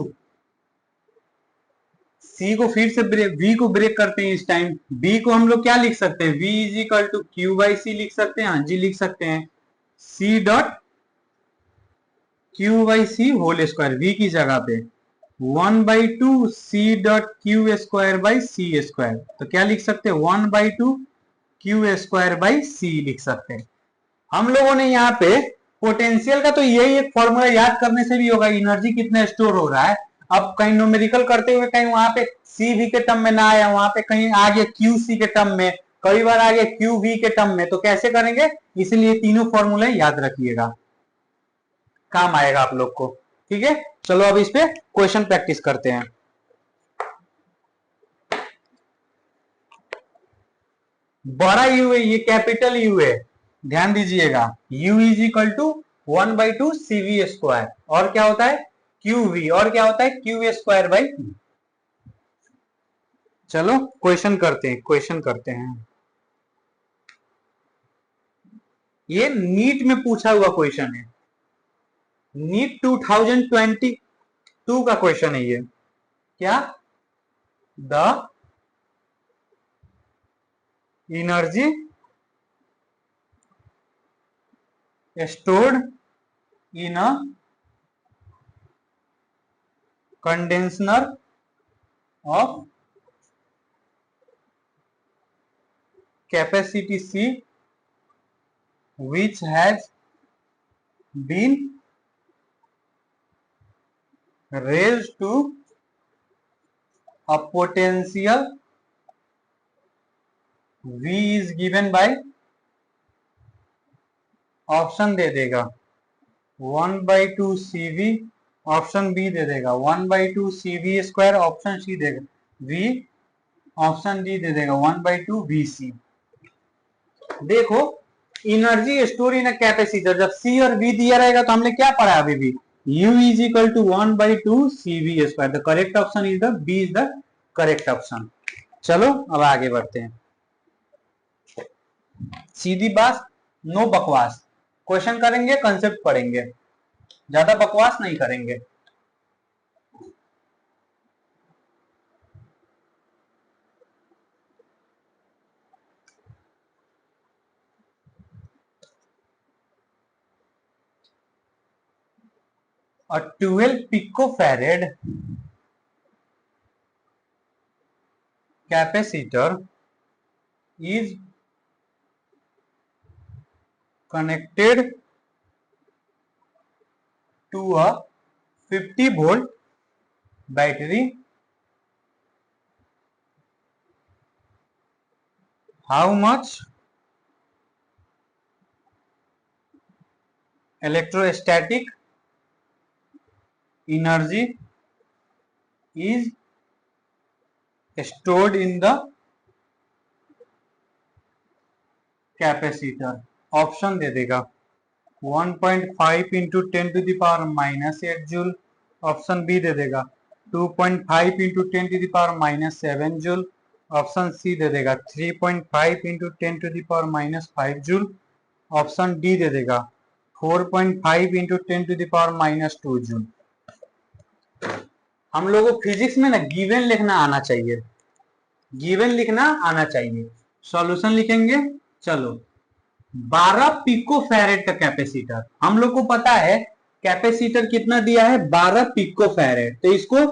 C को फिर से ब्रेक, V को ब्रेक करते हैं इस टाइम। B को हम लोग क्या लिख सकते हैं? V is equal to Q/C लिख सकते हैं। हाँ जी, लिख सकते हैं। C dot Q/C whole square, V की जगह पे 1/2 C dot Q square by C square, तो क्या लिख सकते हैं? 1/2 Q स्क्वायर बाई C लिख सकते हैं। हम लोगों ने यहाँ पे पोटेंशियल का तो यही एक फॉर्मूला याद करने से भी होगा, एनर्जी कितना स्टोर हो रहा है। अब कहीं न्यूमेरिकल करते हुए कहीं वहां पे CV के टर्म में ना आया, वहां पे कहीं आ गया QC के टर्म में, कई बार आ गया क्यू वी के टर्म में, तो कैसे करेंगे, इसलिए तीनों फॉर्मूले याद रखिएगा, काम आएगा आप लोग को। ठीक है, चलो अब इस पे क्वेश्चन प्रैक्टिस करते हैं। बड़ा यू है, ये कैपिटल यू है, ध्यान दीजिएगा। u is equal to 1/2 CV square, और क्या होता है क्यू वी, और क्या होता है क्यू स्क्वायर बाई। चलो क्वेश्चन करते हैं। ये नीट में पूछा हुआ क्वेश्चन है, नीट 2022 का क्वेश्चन है ये। क्या, the energy stored in a condenser of capacity C which has been raised to a potential V is given by, option दे देगा 1/2 CV, ऑप्शन बी दे देगा 1/2 CV स्क्वायर, ऑप्शन सी देगा V, ऑप्शन डी दे देगा 1/2 VC। देखो एनर्जी स्टोर इन कैपेसिटर, जब सी और वी दिया रहेगा तो हमने क्या पढ़ा अभी भी, U is equal to 1/2 CV square. The correct option is the B, is the correct option. चलो अब आगे बढ़ते हैं, सीधी बात, नो बकवास, क्वेश्चन करेंगे, कंसेप्ट पढ़ेंगे, ज्यादा बकवास नहीं करेंगे। A 12 picofarad capacitor is connected to a 50 volt battery. How much electrostatic energy is stored in the capacitor? Option दे देगा 1.5 into 10 to the power minus 8 joule, option B दे देगा 2.5 into 10 to the power minus 7 joule, option C दे देगा 3.5 into 10 to the power minus 5 joule, option D दे देगा 4.5 into 10 to the power minus 2 joule. हम लोगों को फिजिक्स में ना गिवन लिखना आना चाहिए, गिवन लिखना आना चाहिए। सॉल्यूशन लिखेंगे, चलो 12 पिको फैरेड का कैपेसिटर, हम लोग को पता है कैपेसिटर कितना दिया है 12 पिको फैरेड, तो इसको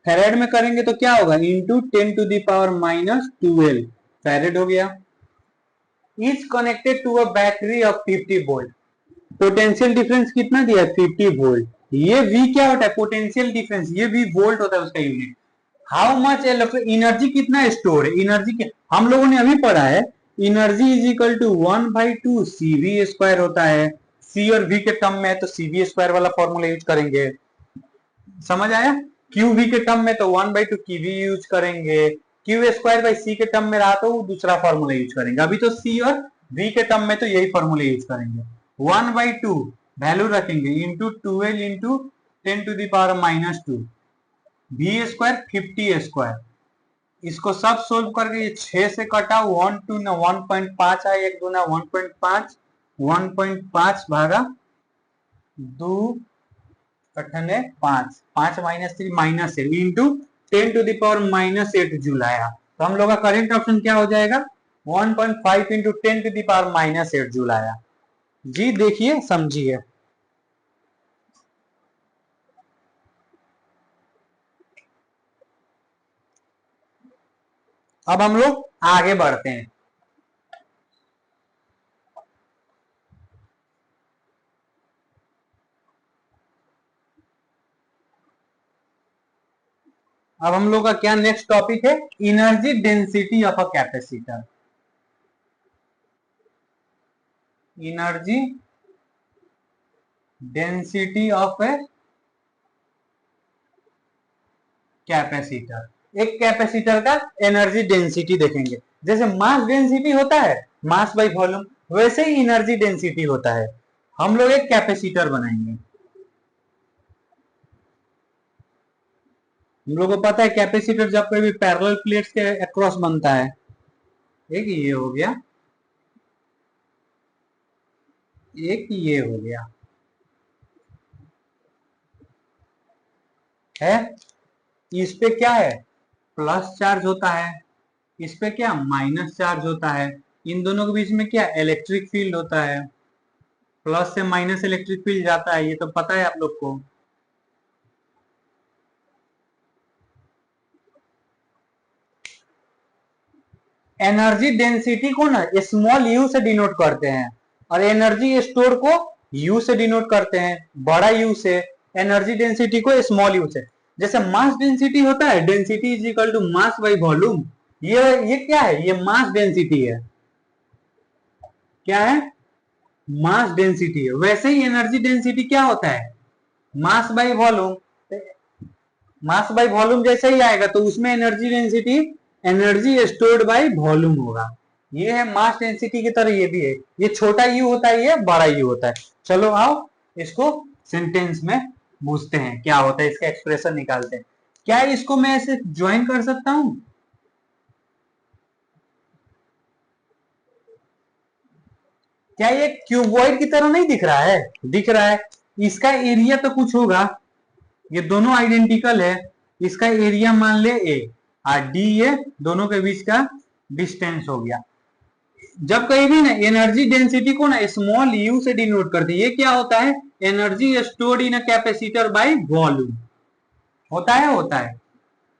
फैरेड में करेंगे तो क्या होगा into 10 to the power minus 12 farad हो गया। Is connected to a battery of 50 volt, potential difference कितना दिया 50 वोल्ट, ये V क्या होता है पोटेंशियल डिफरेंस, ये V वोल्ट होता है उसका यूनिट। हाउ मच एनर्जी कितना स्टोर है, एनर्जी के हम लोगों ने अभी पढ़ा है energy is equal to 1/2 CV square होता है, C और V के टर्म में तो CV स्क्वायर वाला फॉर्मूला यूज करेंगे, समझ आया। QV के टर्म में तो 1/2 QV यूज करेंगे, Q स्क्वायर बाई C के टर्म में रहा तो दूसरा फॉर्मूला यूज करेंगे, अभी तो C और V के टर्म में तो यही फॉर्मूला यूज करेंगे। 1/2 वैल्यू रखेंगे into 12 into 10 to the power minus 2, V square 50 square, इसको सब सोल्व करके ये 6 से कटा 1 2 ना 1.5 आया, 1 2 ना 1.5, 1.5 भागा 2 अठने 5, 5 minus 3 minus 8 into 10 to the power minus 8 joule आया, तो हम लोग का करेंट ऑप्शन क्या हो जाएगा 1.5 into 10 to the power minus 8 joule आया। जी देखिए समझिए, अब हम लोग आगे बढ़ते हैं। अब हम लोग का क्या नेक्स्ट टॉपिक है, energy density of a capacitor. Energy density of a capacitor. एक कैपेसिटर का एनर्जी डेंसिटी देखेंगे। जैसे मास डेंसिटी होता है मास बाई वॉल्यूम, वैसे ही एनर्जी डेंसिटी होता है। हम लोग एक कैपेसिटर बनाएंगे। हम लोग को पता है कैपेसिटर जब कोई भी पैरेलल प्लेट्स के अक्रॉस बनता है। एक ये हो गया, एक ये हो गया है। इस पे क्या है, प्लस चार्ज होता है, इस पे क्या माइनस चार्ज होता है। इन दोनों के बीच में क्या इलेक्ट्रिक फील्ड होता है। प्लस से माइनस इलेक्ट्रिक फील्ड जाता है, ये तो पता है आप लोग को। एनर्जी डेंसिटी को ना स्मॉल यू से डिनोट करते हैं और एनर्जी स्टोर को यू से डिनोट करते हैं, बड़ा यू से। एनर्जी डेंसिटी को स्मॉल यू से। जैसे मास डेंसिटी होता है, density is equal to mass by volume. ये क्या है, ये मास डेंसिटी है। क्या है, मास डेंसिटी है। वैसे ही एनर्जी डेंसिटी क्या होता है, मास by volume. Mass by volume जैसे ही आएगा तो उसमें energy density energy stored by volume होगा। ये है मास डेंसिटी की तरह ये भी है। ये छोटा यू होता है, ये बड़ा यू होता है। चलो आओ इसको सेंटेंस में पूछते हैं क्या होता है, इसका एक्सप्रेशन निकालते हैं। क्या इसको मैं ऐसे ज्वाइन कर सकता हूं? क्या ये क्यूबॉइड की तरह नहीं दिख रहा है? दिख रहा है। इसका एरिया तो कुछ होगा, ये दोनों आइडेंटिकल है। इसका एरिया मान ले ए और डी, ये दोनों के बीच का डिस्टेंस हो गया। जब कहीं भी ना एनर्जी डेंसिटी को ना स्मॉल यू से डिनोट करते हैं, ये क्या होता है, energy stored in a capacitor by volume होता है। होता है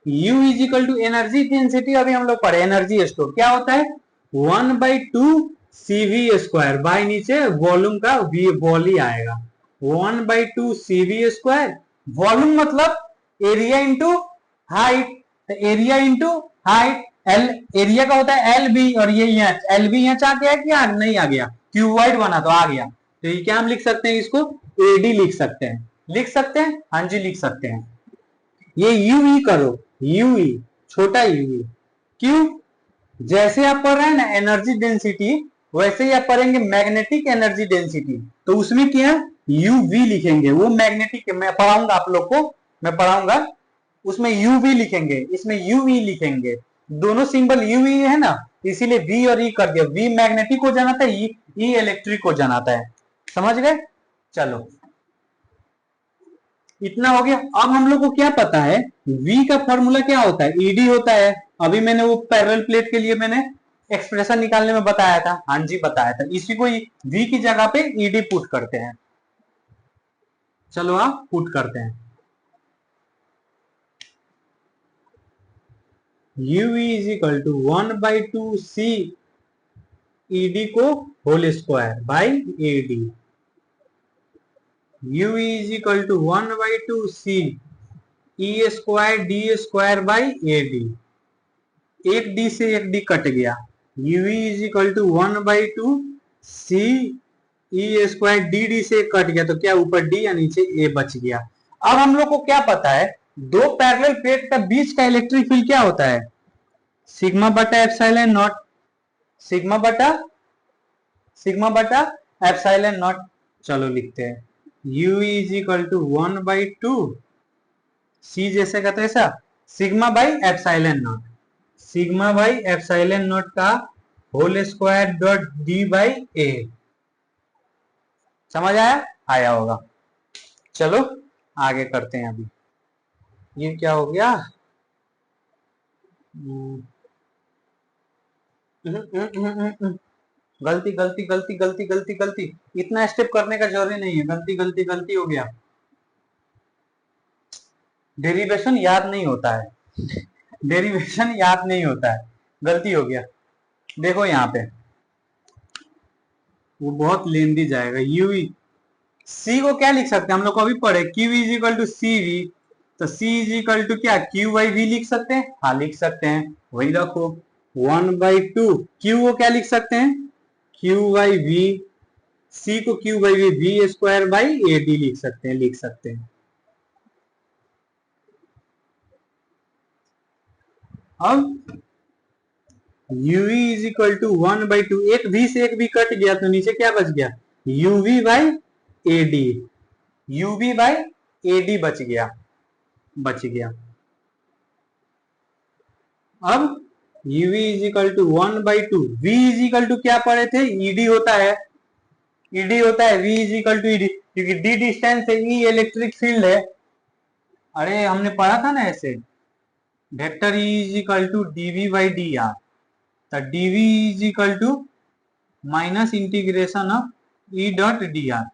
U is equal to energy density, अभी हम लोग पढ़े एनर्जी स्टोर क्या होता है, 1/2 CV स्क्वायर बाय नीचे वॉल्यूम का V वॉल ही आएगा। 1/2 CV स्क्वायर, वॉल्यूम मतलब area into height. Area into height, L area का होता है LB, और ये यहाँ LB यहाँ आ गया क्या, नहीं आ गया, क्यूबॉइड बना तो आ गया। तो ये क्या हम लिख सकते हैं, इसको AD लिख सकते हैं। लिख सकते हैं, हाँ जी लिख सकते हैं। ये यूई करो, यूई छोटा यूई। क्यों, जैसे आप पढ़ रहे हैं ना एनर्जी डेंसिटी, वैसे ही आप पढ़ेंगे मैग्नेटिक एनर्जी डेंसिटी। तो उसमें क्या यूवी लिखेंगे, वो मैग्नेटिक मैं पढ़ाऊंगा आप लोग को, मैं पढ़ाऊंगा उसमें यूवी लिखेंगे, इसमें यूई लिखेंगे। दोनों सिंबल यूई है ना, इसीलिए वी और ई कर दिया। वी मैग्नेटिक हो जाना था, ई इलेक्ट्रिक हो जाना था। समझ गए? चलो इतना हो गया। अब हम लोग को क्या पता है, V का फॉर्मूला क्या होता है, ईडी होता है। अभी मैंने वो पैरेलल प्लेट के लिए मैंने एक्सप्रेशन निकालने में बताया था, हाँ जी बताया था। इसी को V की जगह पे ईडी पुट करते हैं। चलो आप पुट करते हैं। U is equal to 1/2 C E d को whole square by A d. U is equal to 1/2 C E square d square by A d. एक डी से एक डी कट गया। U is equal to 1/2 C E square d d से कट गया तो क्या ऊपर डी या नीचे ए बच गया। अब हम लोग को क्या पता है, दो पैरेलल प्लेट का बीच का इलेक्ट्रिक फील्ड क्या होता है, सिग्मा बटा एप्सिलॉन नॉट। सिग्मा बटा एप्सिलॉन नॉट। चलो लिखते हैं U is equal to 1/2 C जैसे का तैसा sigma by epsilon naught. Sigma by epsilon naught का whole square dot d by A. समझ आया? आया होगा। चलो आगे करते हैं। अभी ये क्या हो गया, गलती गलती गलती गलती गलती गलती, इतना स्टेप करने का जरूरी नहीं है। गलती गलती गलती हो गया, डेरिवेशन याद नहीं होता है। डेरिवेशन याद नहीं होता है, गलती हो गया। देखो यहाँ पे वो बहुत लेंदी जाएगा। यू सी को क्या लिख सकते हैं, हम लोग को अभी पढ़े Q is equal to C V. तो सी इज इक्वल टू क्या क्यू बाई वी लिख सकते हैं, हाँ लिख सकते हैं, वही रखो। 1/2 क्यू को क्या लिख सकते हैं, क्यू बाई वी सी को Q by V, V square by A D लिख सकते हैं, लिख सकते हैं। अब यूवी इज इक्वल टू 1/2, एक वी से एक वी कट गया तो नीचे क्या बच गया, UV by A D, UV by A D बच गया, बच गया। अब UV is equal to 1/2, V is equal to क्या पढ़े थे, ईडी होता है, ईडी होता है, V is equal to ED, क्योंकि डी डिस्टेंस है, ई इलेक्ट्रिक फील्ड है। अरे हमने पढ़ा था ना ऐसे, vector E is equal to d V by D R, तो d V is equal to minus integration of E dot d r,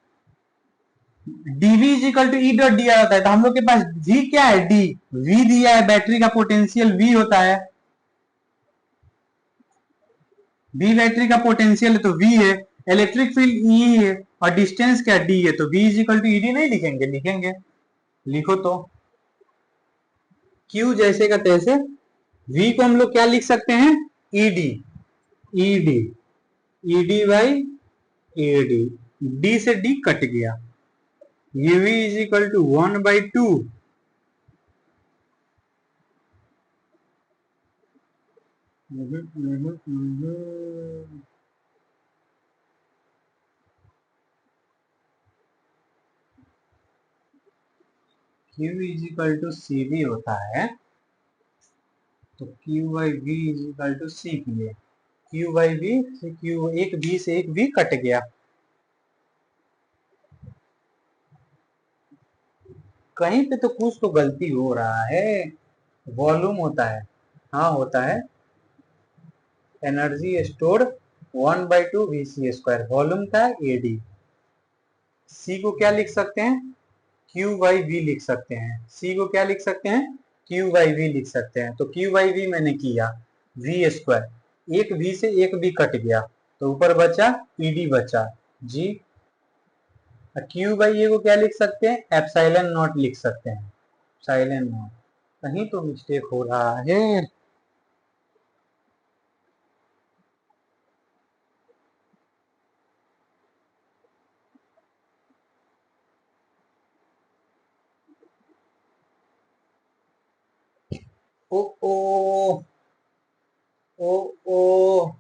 d V is equal to E dot d r होता है। तो हम लोग के पास वी क्या है, डी, वी दिया है, बैटरी का पोटेंशियल वी होता है, वी बैटरी का पोटेंशियल है तो वी है, इलेक्ट्रिक फील्ड ई है, और डिस्टेंस क्या डी है, तो V is equal to ED नहीं लिखेंगे, लिखेंगे, लिखो तो क्यू जैसे का तैसे, वी को हम लोग क्या लिख सकते हैं, E d, E d, E d by A d, d से डी कट गया, U V is equal to 1/2, Q is equal to C भी होता है, तो Q by V is equal to C P है, क्यू बाई वी से क्यू, एक वी से एक वी कट गया, कहीं पे तो कुछ तो गलती हो रहा है, वॉल्यूम होता है, हाँ होता है, energy stored 1/2 V C square, volume का एडी, सी को क्या लिख सकते हैं, क्यू बाई वी लिख सकते हैं, सी को क्या लिख सकते हैं, क्यू बाई वी लिख सकते हैं। तो क्यू बाई वी मैंने किया, वी स्क्वायर, एक वी से एक वी कट गया, तो ऊपर बचा ईडी बचा जी, क्यू बाई ए को क्या लिख सकते हैं, एप्सिलॉन नॉट लिख सकते हैं, एप्सिलॉन नॉट, कहीं तो मिस्टेक हो रहा है। ओ ओ ओ ओ,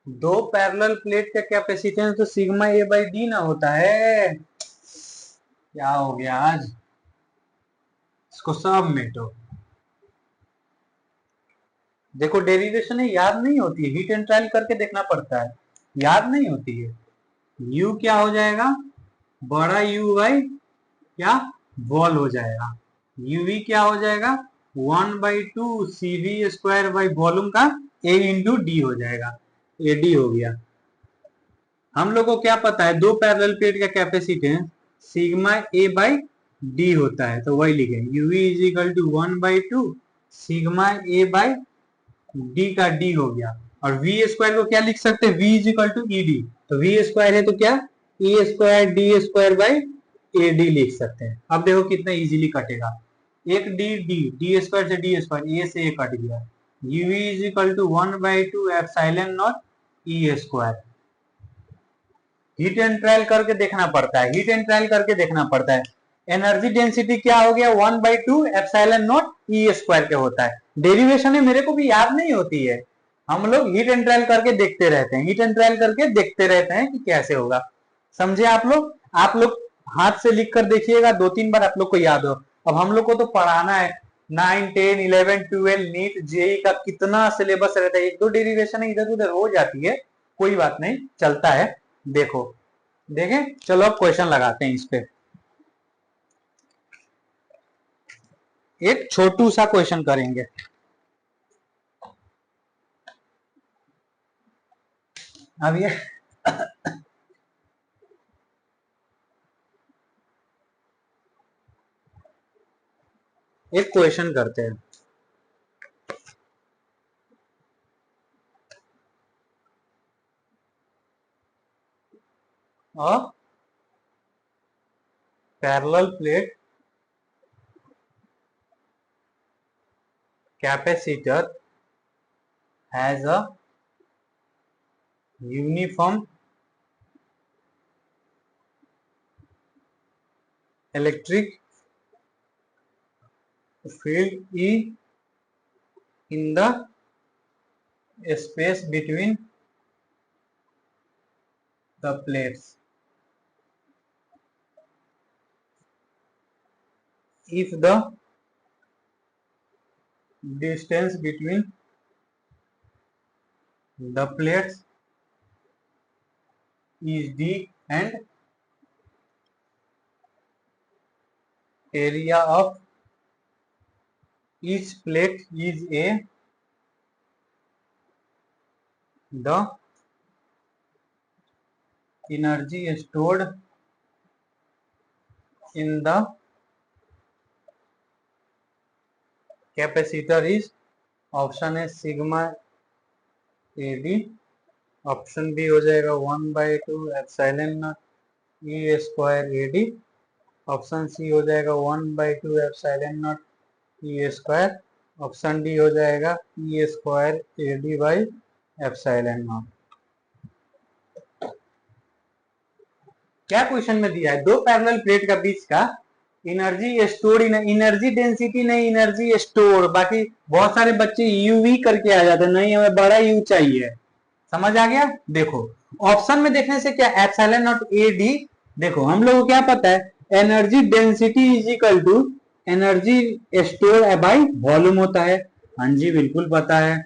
दो पैरेलल प्लेट का कैपेसिटेंस तो सिग्मा ए बाई डी ना होता है, क्या हो गया आज, इसको सब मेटो, देखो डेरिवेशन है, याद नहीं होती है, हीट एंड ट्रायल करके देखना पड़ता है, याद नहीं होती है। यू क्या हो जाएगा, बड़ा यू बाई क्या, वॉल हो जाएगा, यूवी क्या हो जाएगा, 1/2 सी वी स्क्वायर बाई वॉल्यूम का ए इंटू डी हो जाएगा, ए डी हो गया। हम लोग को क्या पता है, दो पैरेलल प्लेट का capacitance sigma A by D होता है, तो वही लिखे, UV is equal to 1/2 sigma A by D का डी हो गया, और वी स्क्वायर को क्या लिख सकते हैं, V is equal to E d, तो वी स्क्वायर है तो क्या, E square d square by A D लिख सकते हैं। अब देखो कितना इजीली कटेगा, एक डी डी, डी स्क्वायर से डी स्क्वायर, ए से ए कट गया, U V is equal to 1/2 epsilon naught E square, hit and trial करके देखना पड़ता है, हीट एंड ट्रायल करके देखना पड़ता है। एनर्जी डेंसिटी क्या हो गया, 1/2 एप्सिलॉन नॉट ई स्क्वायर के होता है, डेरिवेशन है मेरे को भी याद नहीं होती है, हम लोग हीट एंड ट्रायल करके देखते रहते हैं, हीट एंड ट्रायल करके देखते रहते हैं कि कैसे होगा, समझे आप लोग, आप लोग हाथ से लिख कर देखिएगा, 2-3 बार आप लोग को याद हो। अब हम लोग को तो पढ़ाना है, 9, 10, 11, 12 नीट जेई का कितना सिलेबस रहता है, एक दो डेरिवेशन इधर उधर हो जाती है, कोई बात नहीं, चलता है। देखो देखें, चलो अब क्वेश्चन लगाते हैं इस पे, एक छोटू सा क्वेश्चन करेंगे। अब ये एक क्वेश्चन करते हैं, parallel plate capacitor has a uniform electric field E in the space between the plates. If the distance between the plates is d and area of each plate is a, the energy stored in the capacitor is, option है सिग्मा एडी, ऑप्शन बी हो जाएगा 1/2 epsilon naught E square A d, option C हो जाएगा 1/2 epsilon naught E square, option D हो जाएगा E square A d by epsilon not. क्या क्वेश्चन में दिया है, दो पैरेलल प्लेट का बीच का एनर्जी स्टोर, एनर्जी डेंसिटी नहीं, एनर्जी स्टोर। बाकी बहुत सारे बच्चे यूवी करके आ जाते हैं, नहीं हमें बड़ा यू चाहिए। समझ आ गया? देखो ऑप्शन में देखने से क्या, एप्सिलॉन नॉट ए डी, देखो हम लोग को क्या पता है, energy density is equal to energy store by volume होता है। हाँ जी बिल्कुल पता है।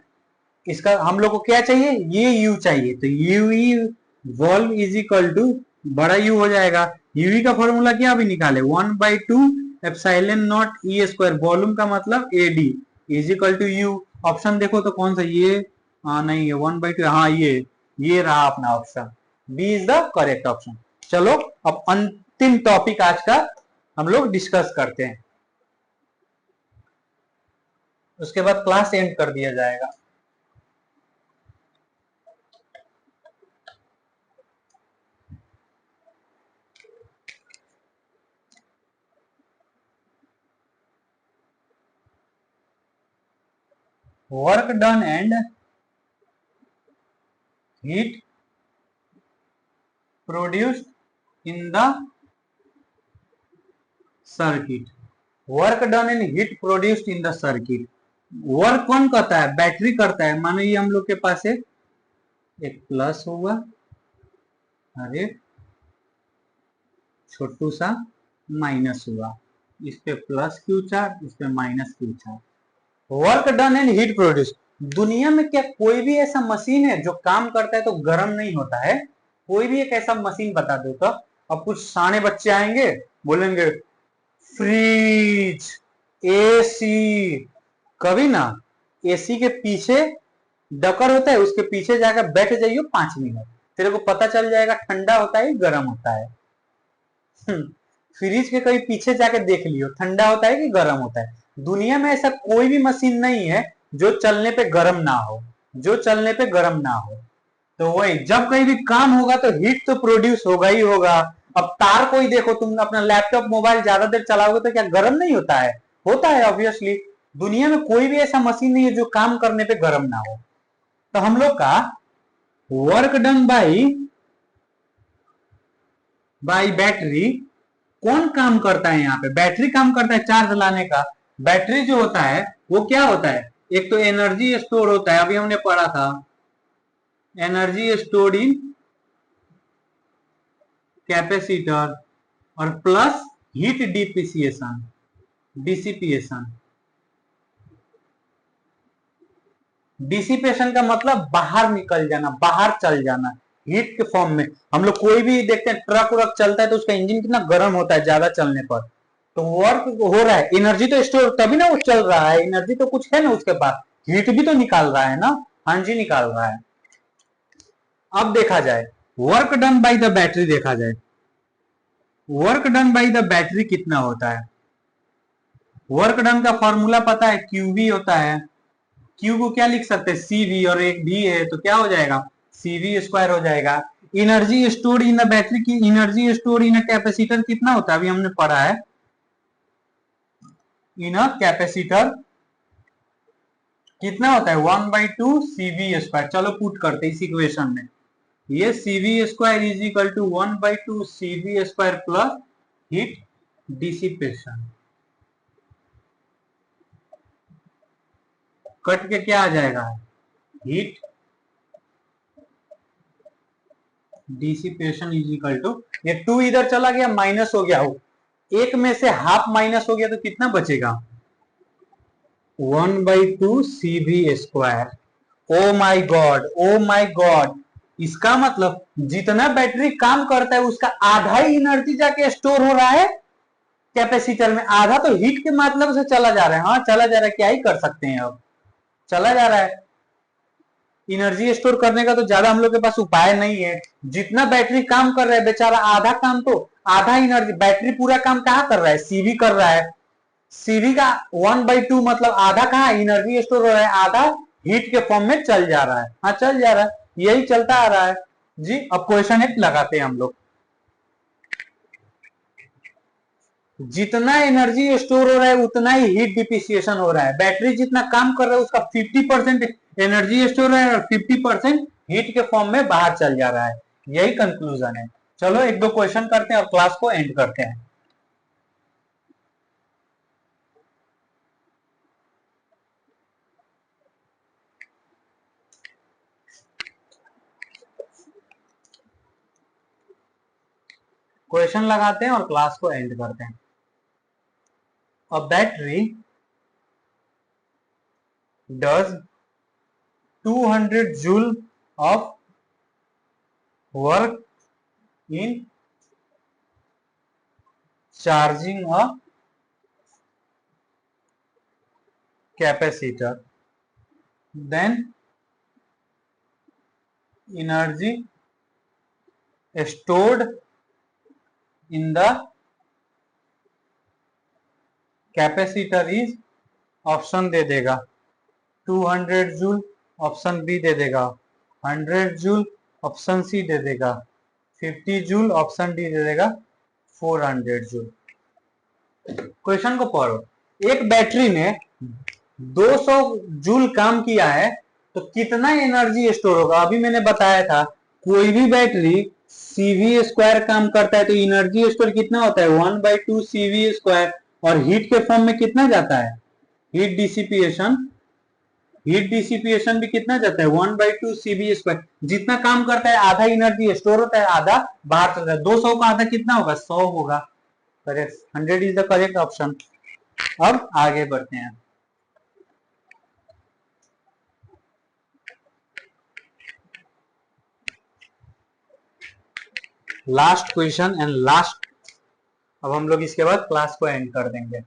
इसका हम लोग को क्या चाहिए, ये यू चाहिए, तो U volume is equal to बड़ा यू हो जाएगा। यूवी का फॉर्मूला क्या अभी निकाले, 1/2 epsilon naught E square, volume का मतलब A D is equal to U. Option देखो तो कौन सा, ये नहीं है 1/2, हाँ ये रहा अपना option, B is the correct option. चलो अब अंतिम टॉपिक आज का हम लोग डिस्कस करते हैं, उसके बाद क्लास एंड कर दिया जाएगा। Work done and heat produced in the circuit, work done and heat produced in the circuit। Work कौन करता है, बैटरी करता है। मानो ये हम लोग के पास एक प्लस होगा और एक छोटू सा माइनस हुआ, इस पे प्लस क्यू चार्ज, इस पे minus Q charge. Work done and heat produce, दुनिया में क्या कोई भी ऐसा मशीन है जो काम करता है तो गर्म नहीं होता है? कोई भी एक ऐसा मशीन बता दो तो। अब कुछ साने बच्चे आएंगे बोलेंगे फ्रिज, एसी, कभी ना एसी के पीछे डकर होता है, उसके पीछे जाकर बैठ जाइए 5 मिनट, तेरे को पता चल जाएगा ठंडा होता है गर्म होता है। फ्रिज के कभी पीछे जाके देख लियो, ठंडा होता है कि गर्म होता है। दुनिया में ऐसा कोई भी मशीन नहीं है जो चलने पे गर्म ना हो, जो चलने पे गर्म ना हो। तो वही जब कहीं भी काम होगा तो हीट तो प्रोड्यूस होगा ही होगा। अब तार कोई देखो, तुम अपना लैपटॉप मोबाइल ज्यादा देर चलाओगे तो क्या गर्म नहीं होता है? होता है ऑब्वियसली। दुनिया में कोई भी ऐसा मशीन नहीं है जो काम करने पे गर्म ना हो। तो हम लोग का वर्क डन बाई बैटरी कौन काम करता है? यहाँ पे बैटरी काम करता है चार्ज लाने का। बैटरी जो होता है वो क्या होता है, एक तो एनर्जी स्टोर होता है, अभी हमने पढ़ा था, एनर्जी स्टोर्ड इन कैपेसिटर, और प्लस हीट डिसिपिएशन, डिसिपेशन का मतलब बाहर निकल जाना, बाहर चल जाना, हीट के फॉर्म में। हम लोग कोई भी देखते हैं ट्रक व्रक चलता है तो उसका इंजन कितना गर्म होता है ज्यादा चलने पर, तो वर्क हो रहा है, एनर्जी तो स्टोर, तभी ना वो चल रहा है, एनर्जी तो कुछ है ना उसके पास, हीट भी तो निकाल रहा है ना। हाँ जी निकाल रहा है। अब देखा जाए work done by the battery, देखा जाए work done by the battery कितना होता है। वर्क डन का फॉर्मूला पता है, क्यूवी होता है। क्यू को क्या लिख सकते हैं, सीवी, और एक भी है तो क्या हो जाएगा, सीवी स्क्वायर हो जाएगा। Energy stored in the battery की, energy stored in a capacitor कितना होता है, अभी हमने पढ़ा है, इन अ कैपेसिटर कितना होता है, 1/2 सीवी स्क्वायर। चलो पुट करते इस इक्वेशन में, ये CV square is equal to 1/2 CV square plus heat dissipation, cut के क्या आ जाएगा, heat dissipation is equal to, ये 2 इधर चला गया माइनस हो गया, एक में से हाफ माइनस हो गया तो कितना बचेगा, 1/2 CV square. O my God, O my God, इसका मतलब जितना बैटरी काम करता है उसका आधा ही एनर्जी जाके स्टोर हो रहा है कैपेसिटर में, आधा तो हीट के मतलब से चला जा रहा है। हाँ चला जा रहा है, क्या ही कर सकते हैं, अब चला जा रहा है। एनर्जी स्टोर करने का तो ज्यादा हम लोग के पास उपाय नहीं है। जितना बैटरी काम कर रहा है बेचारा, आधा काम तो, आधा एनर्जी, बैटरी पूरा काम कहाँ कर रहा है, सीवी कर रहा है। सीवी का 1/2 मतलब आधा कहाँ एनर्जी स्टोर हो रहा है, आधा हीट के फॉर्म में चल जा रहा है। हाँ चल जा रहा है, यही चलता आ रहा है जी। अब क्वेश्चन एक लगाते हैं हम लोग, जितना एनर्जी स्टोर हो रहा है उतना ही हीट डिप्रिसिएशन हो रहा है। बैटरी जितना काम कर रहा है उसका 50% एनर्जी स्टोर है और 50% हीट के फॉर्म में बाहर चल जा रहा है। यही कंक्लूजन है। चलो एक दो क्वेश्चन करते हैं और क्लास को एंड करते हैं। क्वेश्चन लगाते हैं और क्लास को एंड करते हैं। A battery does 200 joule of work in charging a capacitor, then energy stored in the capacitor is, option दे देगा 200 जूल, ऑप्शन बी दे देगा 100 जूल, ऑप्शन सी दे देगा 50 जूल, ऑप्शन डी दे देगा 400 जूल। क्वेश्चन को पढ़ो, एक बैटरी ने 200 जूल काम किया है तो कितना एनर्जी स्टोर होगा। अभी मैंने बताया था कोई भी बैटरी CV स्क्वायर काम करता है तो एनर्जी स्टोर कितना होता है, 1/2 CV स्क्वायर, और हीट के फॉर्म में कितना जाता है, हीट डिसिपिएशन, हीट डिसिपिएशन भी कितना जाता है, 1/2 CV स्क्वायर। जितना काम करता है आधा एनर्जी स्टोर होता है, आधा बाहर चलता है। 200 का आधा कितना होगा, 100 होगा। Correct, 100 is the correct option. अब आगे बढ़ते हैं। लास्ट क्वेश्चन एंड लास्ट, अब हम लोग इसके बाद क्लास को एंड कर देंगे।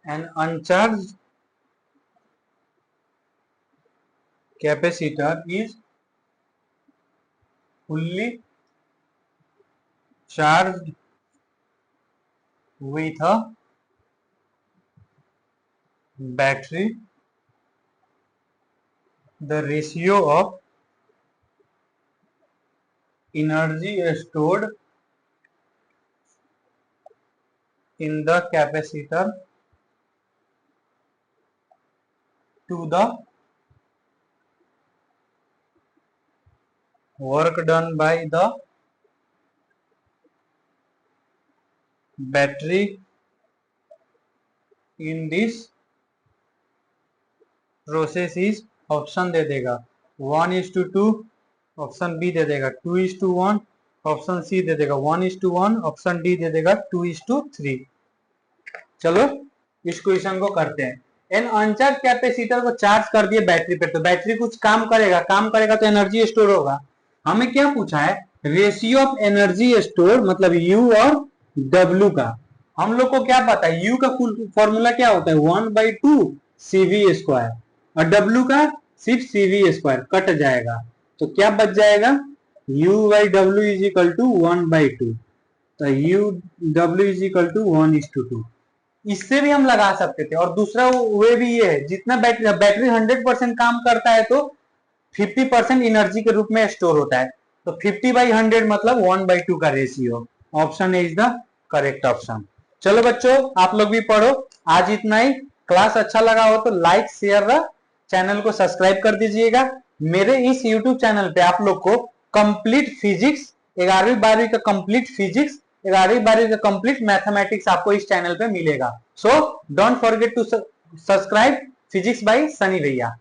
An uncharged capacitor is fully charge with a battery, the ratio of energy stored in the capacitor to the work done by the battery in this process is, option दे देगा 1:2, ऑप्शन बी दे देगा 2:1, ऑप्शन सी दे देगा 1:1, ऑप्शन डी दे देगा 2:3। चलो इस क्वेश्चन को करते हैं। एन अनचार्ज कैपेसिटर को चार्ज कर दिए बैटरी पे, तो बैटरी कुछ काम करेगा, काम करेगा तो एनर्जी स्टोर होगा। हमें क्या पूछा है, रेशियो ऑफ एनर्जी स्टोर, मतलब यू और डब्ल्यू का। हम लोग को क्या पता है, यू का फुल फॉर्मूला क्या होता है, 1/2 CV स्क्वायर, और डब्ल्यू का सिर्फ CV स्क्वायर, कट जाएगा तो क्या बच जाएगा, U/W इज इक्वल टू 1/2, तो UW इज इक्वल टू 1:2। इससे भी हम लगा सकते थे। और दूसरा वे भी ये है, जितना बैटरी 100% काम करता है तो 50% एनर्जी के रूप में स्टोर होता है, तो 50/100 मतलब 1/2 का ratio. Option A is the correct option. चलो बच्चों आप लोग भी पढ़ो, आज इतना ही। क्लास अच्छा लगा हो तो लाइक शेयर, चैनल को सब्सक्राइब कर दीजिएगा। मेरे इस यूट्यूब चैनल पे आप लोग को कंप्लीट फिजिक्स 11वीं 12वीं का कंप्लीट फिजिक्स, 11वीं 12वीं का कंप्लीट मैथमेटिक्स आपको इस चैनल पे मिलेगा। So don't forget to subscribe physics by Sunny भैया।